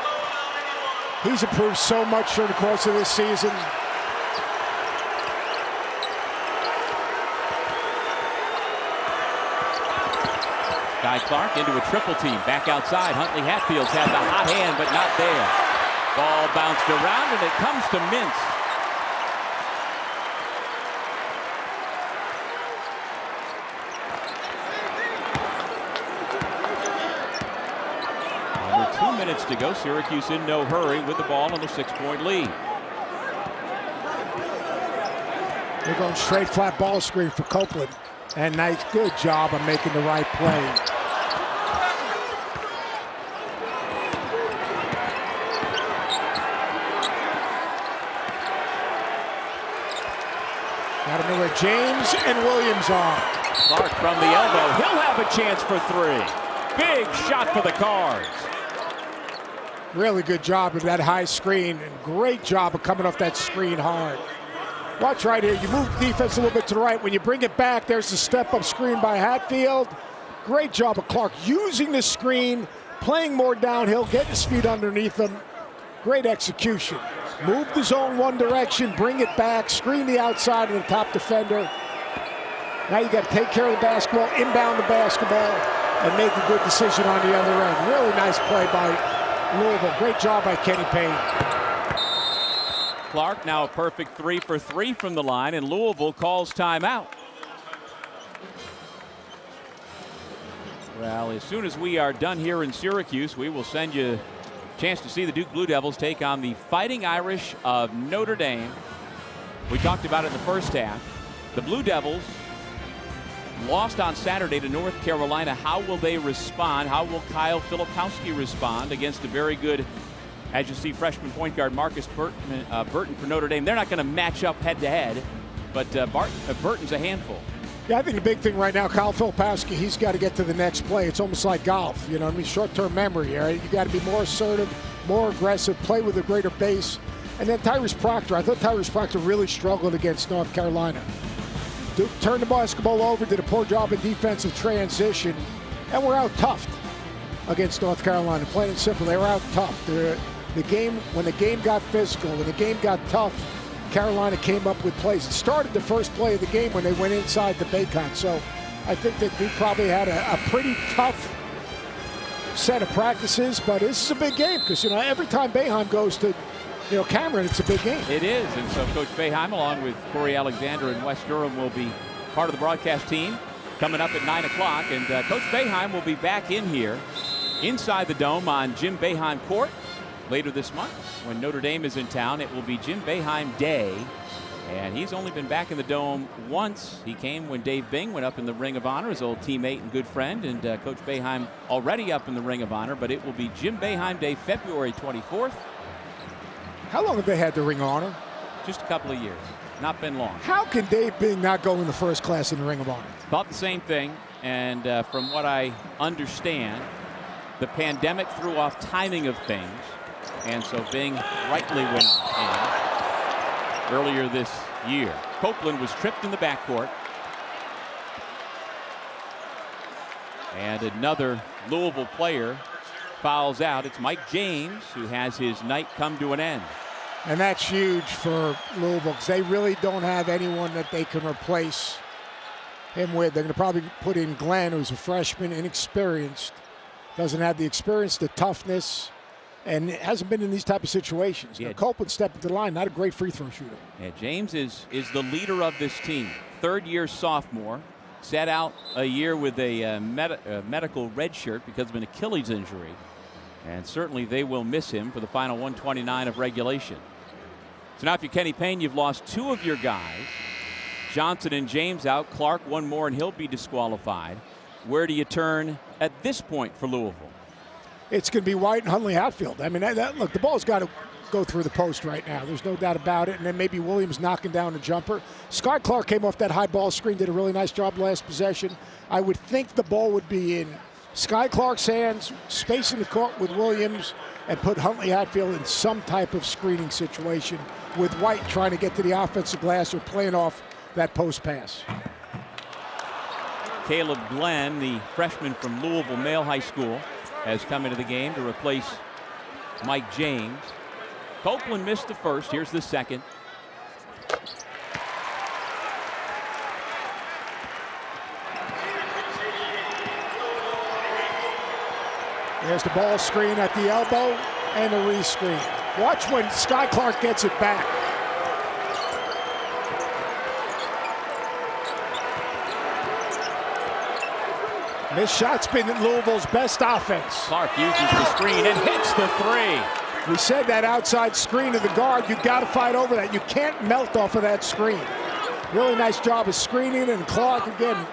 He's improved so much during the course of this season. Skyy Clark into a triple team. Back outside. Huntley-Hatfield's had the hot hand, but not there. Ball bounced around, and it comes to Mintz. Under 2 minutes to go. Syracuse in no hurry with the ball and a 6-point lead. They're going straight flat ball screen for Copeland. And nice, good job of making the right play. Got to know where James and Williams are. Clark from the elbow. He'll have a chance for 3. Big shot for the Cards. Really good job of that high screen, and great job of coming off that screen hard. Watch right here. You move the defense a little bit to the right. When you bring it back, there's the step-up screen by Hatfield. Great job of Clark using the screen, playing more downhill, getting his feet underneath him. Great execution. Move the zone one direction, bring it back, screen the outside of the top defender. Now you got to take care of the basketball, inbound the basketball, and make a good decision on the other end. Really nice play by Louisville. Great job by Kenny Payne. Clark now a perfect 3 for 3 from the line, and Louisville calls timeout. Well, as soon as we are done here in Syracuse, we will send you a chance to see the Duke Blue Devils take on the Fighting Irish of Notre Dame. We talked about it in the first half. The Blue Devils lost on Saturday to North Carolina. How will they respond? How will Kyle Filipowski respond against a very good, as you see, freshman point guard Marcus Burton for Notre Dame? They're not going to match up head-to-head, but Burton's a handful. Yeah, I think the big thing right now, Kyle Filipowski, he's got to get to the next play. It's almost like golf, you know what I mean? Short-term memory, right? You got to be more assertive, more aggressive, play with a greater base. And then Tyrese Proctor, I thought Tyrese Proctor really struggled against North Carolina. Duke turned the basketball over, did a poor job in defensive transition, and we're out tough against North Carolina. Plain and simple, they were out tough. When the game got physical, when the game got tough, Carolina came up with plays. It started the first play of the game when they went inside the Bacon. So I think that Duke probably had a pretty tough set of practices, but this is a big game because, you know, every time Boeheim goes to, you know, Cameron, it's a big game. It is, and so Coach Boeheim, along with Corey Alexander and Wes Durham, will be part of the broadcast team coming up at 9 o'clock. And Coach Boeheim will be back in here inside the Dome on Jim Boeheim Court later this month. When Notre Dame is in town, it will be Jim Boeheim Day. And he's only been back in the Dome once. He came when Dave Bing went up in the Ring of Honor, his old teammate and good friend. And Coach Boeheim already up in the Ring of Honor, but it will be Jim Boeheim Day, February 24th. How long have they had the Ring of Honor? Just a couple of years. Not been long. How can Dave Bing not go in the first class in the Ring of Honor? Thought the same thing. And from what I understand, the pandemic threw off timing of things. And so Bing rightly went in earlier this year. Copeland was tripped in the backcourt. And another Louisville player fouls out. It's Mike James who has his night come to an end. And that's huge for Louisville because they really don't have anyone that they can replace him with. They're going to probably put in Glenn, who's a freshman, inexperienced, doesn't have the experience, the toughness, and hasn't been in these type of situations. Yeah. Now, Copeland stepped to the line, not a great free throw shooter. Yeah, James is the leader of this team. Third-year sophomore, sat out a year with a medical red shirt because of an Achilles injury. And certainly they will miss him for the final 129 of regulation. So now if you're Kenny Payne, you've lost 2 of your guys. Johnson and James out. Clark one more and he'll be disqualified. Where do you turn at this point for Louisville? It's going to be White and Huntley-Hatfield. I mean, look, the ball's got to go through the post right now. There's no doubt about it. And then maybe Williams knocking down a jumper. Skyy Clark came off that high ball screen, did a really nice job last possession. I would think the ball would be in Skyy Clark's hands, spacing the court with Williams, and put Huntley-Hatfield in some type of screening situation with White trying to get to the offensive glass or playing off that post pass. Caleb Glenn, the freshman from Louisville Male High School, has come into the game to replace Mike James. Copeland missed the first. Here's the second. There's the ball screen at the elbow and the re-screen. Watch when Skyy Clark gets it back. This shot's been Louisville's best offense. Clark uses the screen and hits the three. We said that outside screen of the guard, you've got to fight over that. You can't melt off of that screen. Really nice job of screening, and Clark, again,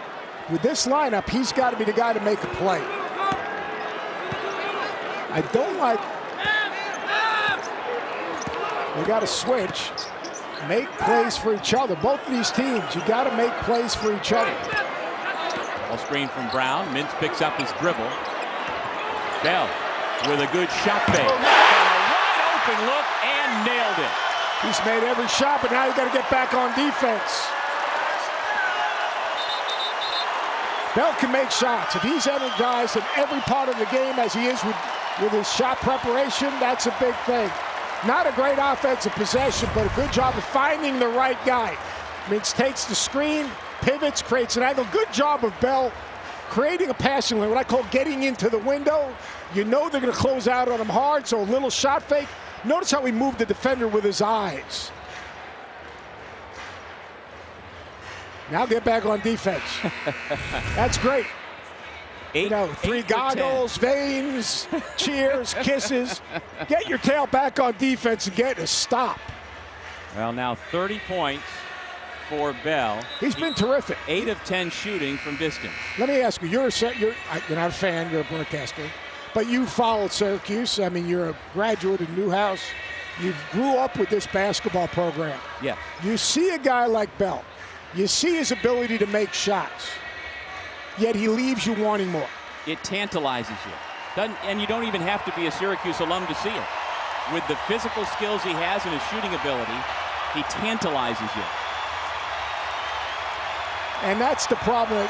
with this lineup, he's got to be the guy to make a play. I don't like... They got to switch. Make plays for each other. Both of these teams, you got to make plays for each other. Ball screen from Brown. Mintz picks up his dribble. Bell with a good shot fake. A wide open look and nailed it. He's made every shot, but now you got to get back on defense. Bell can make shots. If he's energized in every part of the game as he is with his shot preparation, that's a big thing. Not a great offensive possession, but a good job of finding the right guy. Mintz takes the screen, pivots, creates an angle. Good job of Bell creating a passing lane, what I call getting into the window. You know they're going to close out on him hard, so a little shot fake. Notice how he moved the defender with his eyes. Now get back on defense. That's great. Three goggles, veins, cheers, kisses. Get your tail back on defense and get a stop. Well, now 30 points for Bell. He's been terrific. 8 of 10 shooting from distance. Let me ask you, you're not a fan, you're a broadcaster, but you followed Syracuse. I mean, you're a graduate of Newhouse. You grew up with this basketball program. Yes. You see a guy like Bell. You see his ability to make shots, yet he leaves you wanting more. It tantalizes you. And you don't even have to be a Syracuse alum to see it. With the physical skills he has and his shooting ability, he tantalizes you. And that's the problem.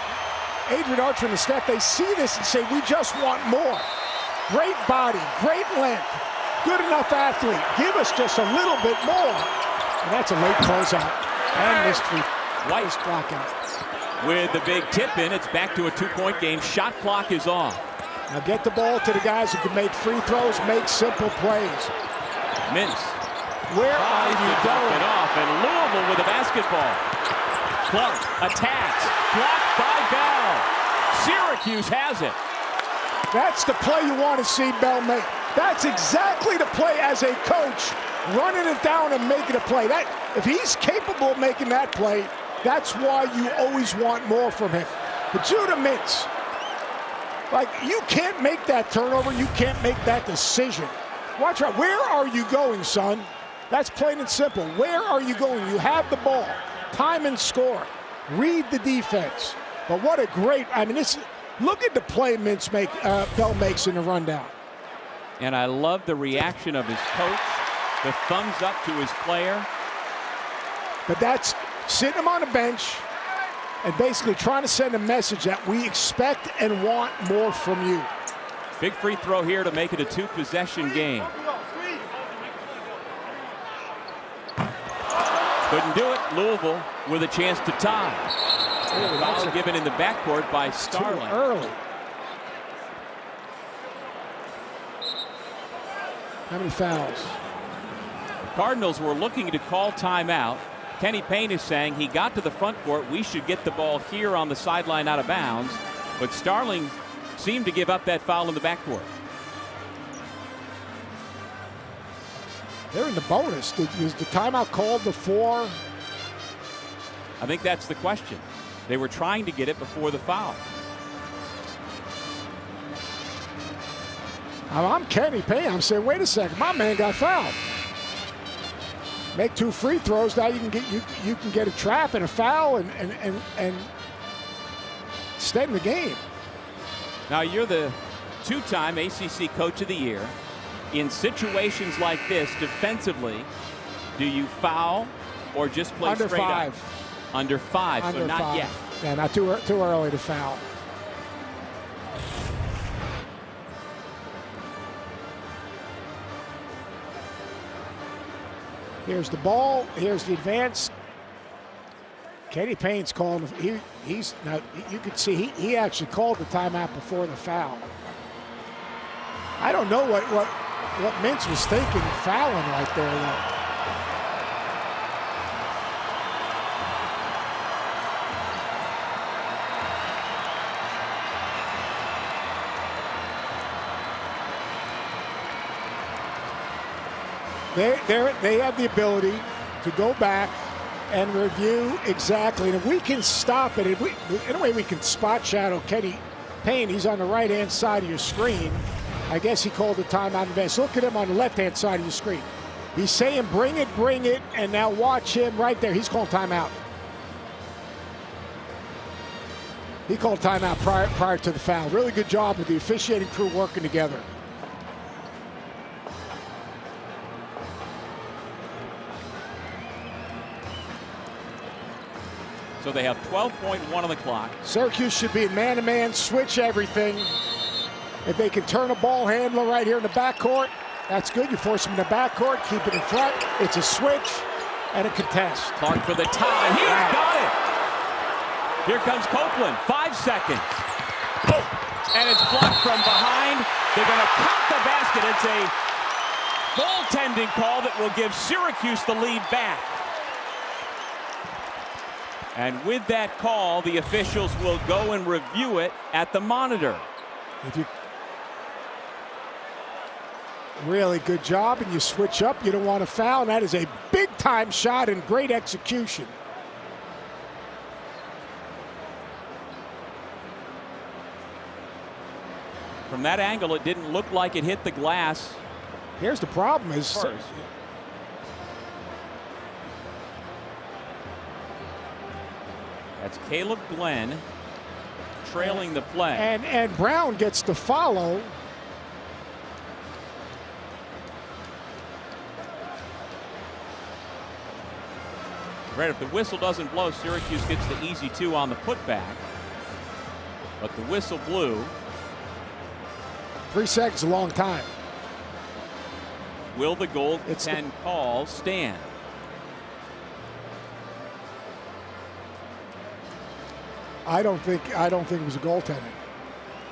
Adrian Archer and the staff, they see this and say, we just want more. Great body, great length, good enough athlete. Give us just a little bit more. And that's a late closeout. And missed free. White's blocking. With the big tip in, it's back to a 2-point game. Shot clock is off. Now get the ball to the guys who can make free throws, make simple plays. Mintz. Where are you going? It off, and Louisville with a basketball. Clark attacks. Blocked by Bell. Syracuse has it. That's the play you want to see Bell make. That's exactly the play as a coach, running it down and making a play. If he's capable of making that play, that's why you always want more from him. But Judah Mintz, like, you can't make that turnover. You can't make that decision. Watch out. Where are you going, son? That's plain and simple. Where are you going? You have the ball. Time and score. Read the defense. But what a great, look at the play Bell makes in the rundown. And I love the reaction of his coach, the thumbs up to his player. But that's sitting him on the bench and basically trying to send a message that we expect and want more from you. Big free throw here to make it a 2-possession game. Couldn't do it. Louisville with a chance to tie. Foul given in the backcourt by Starling. Too early. How many fouls? Cardinals were looking to call timeout. Kenny Payne is saying he got to the front court. We should get the ball here on the sideline out of bounds. But Starling seemed to give up that foul in the backcourt. They're in the bonus. Was the timeout called before? I think that's the question. They were trying to get it before the foul. I'm Kenny Payne. I'm saying, wait a second, my man got fouled. Make 2 free throws. Now you can get a trap and a foul and stay in the game. Now you're the 2-time ACC Coach of the Year. In situations like this, defensively, do you foul or just play under straight 5? Up? Under 5, under so not 5. yet. Yeah, not too early to foul. Here's the ball. Here's the advance. Kenny Payne's calling. He's now. You can see he actually called the timeout before the foul. I don't know what Mintz was thinking, fouling right there. Though. They have the ability to go back and review exactly. And if we can stop it, in a way we can spot shadow Kenny Payne. He's on the right-hand side of your screen. I guess he called the timeout advance. Look at him on the left-hand side of your screen. He's saying, bring it, and now watch him right there. He's calling timeout. He called timeout prior to the foul. Really good job with the officiating crew working together. So they have 12.1 on the clock. Syracuse should be man-to-man, switch everything. If they can turn a ball handler right here in the backcourt, that's good. You force him in the backcourt, keep it in front. It's a switch and a contest. Clark for the tie. He's got it. Here comes Copeland. 5 seconds. And it's blocked from behind. They're going to count the basket. It's a goaltending call that will give Syracuse the lead back. And with that call, the officials will go and review it at the monitor. Really good job, and you switch up. You don't want to foul, and that is a big-time shot and great execution. From that angle, it didn't look like it hit the glass. Here's the problem is that's Caleb Glenn trailing the play. And Brown gets to follow. Right, if the whistle doesn't blow, Syracuse gets the easy 2 on the putback. But the whistle blew. 3 seconds, a long time. Will the goaltend call stand? I don't think it was a goaltending.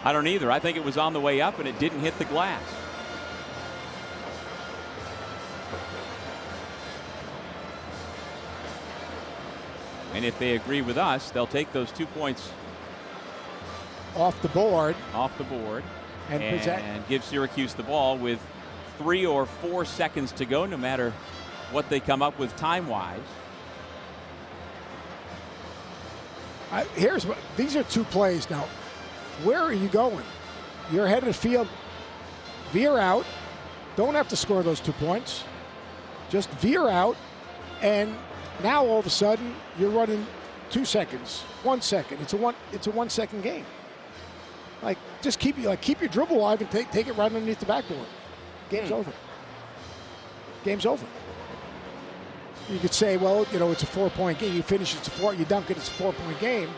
I don't either. I think it was on the way up and it didn't hit the glass. And if they agree with us, they'll take those 2 points off the board. And give Syracuse the ball with 3 or 4 seconds to go, no matter what they come up with time-wise. These are 2 plays now. Where are you going? You're ahead of the field. Veer out. Don't have to score those 2 points. Just veer out, and now all of a sudden you're running 2 seconds, 1 second. It's a 1 second game. Like, just keep your dribble alive and take it right underneath the backboard. Game's over. Game's over. You could say, well, you know, it's a 4-point game. You finish, it's a 4. You dunk it, it's a 4-point game.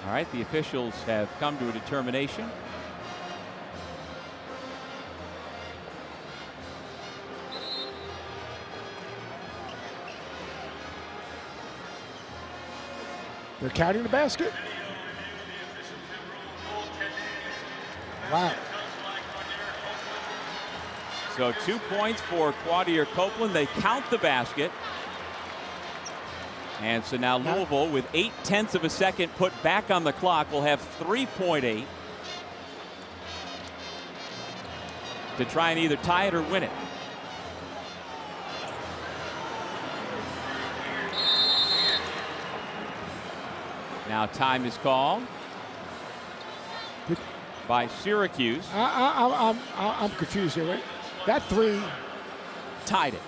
All right, the officials have come to a determination. They're counting the basket. Wow. So 2 points for Quadir Copeland. They count the basket. And so now Louisville, with 0.8 of a second put back on the clock, will have 3.8 to try and either tie it or win it. Now time is called by Syracuse. I'm confused here, right? That 3 tied it.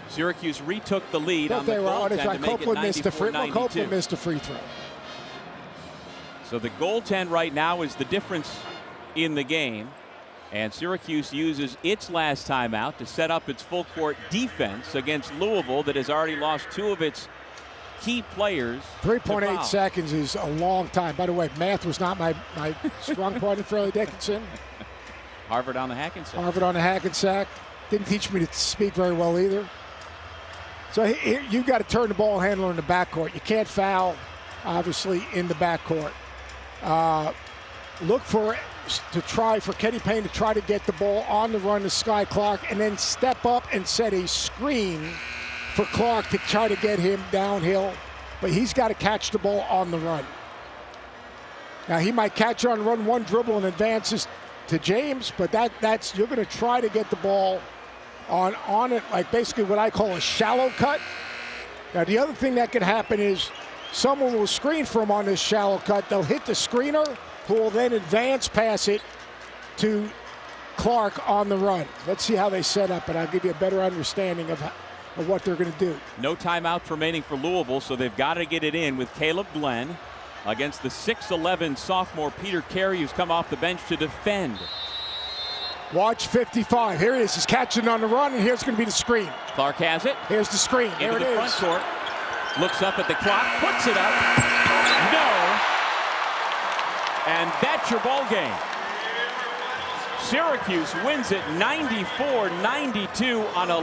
Syracuse retook the lead on the goaltend to make it 94-92. Copeland missed a free throw. So the goaltend right now is the difference in the game. And Syracuse uses its last timeout to set up its full court defense against Louisville that has already lost 2 of its key players. 3.8 seconds is a long time. By the way, math was not my strong point in Fairleigh Dickinson. Harvard on the Hackensack. Harvard on the Hackensack. Didn't teach me to speak very well either. So here, you've got to turn the ball handler in the backcourt. You can't foul, obviously, in the backcourt. Look for Kenny Payne to try to get the ball on the run to Skyy Clark, and then step up and set a screen for Clark to try to get him downhill. But he's got to catch the ball on the run. Now he might catch it on the run, one dribble and advances to James, but that's you're going to try to get the ball on it, like basically what I call a shallow cut. Now the other thing that could happen is someone will screen for him on this shallow cut. They'll hit the screener, who will then advance pass it to Clark on the run. Let's see how they set up, and I'll give you a better understanding of what they're going to do. No timeouts remaining for Louisville, so they've got to get it in with Caleb Glenn against the 6'11 sophomore Peter Carey, who's come off the bench to defend. Watch 55. Here he is. He's catching on the run, and here's going to be the screen. Clark has it. Here's the screen. There Into it the is. front court. Looks up at the clock. Puts it up. No. And that's your ball game. Syracuse wins it 94-92 on a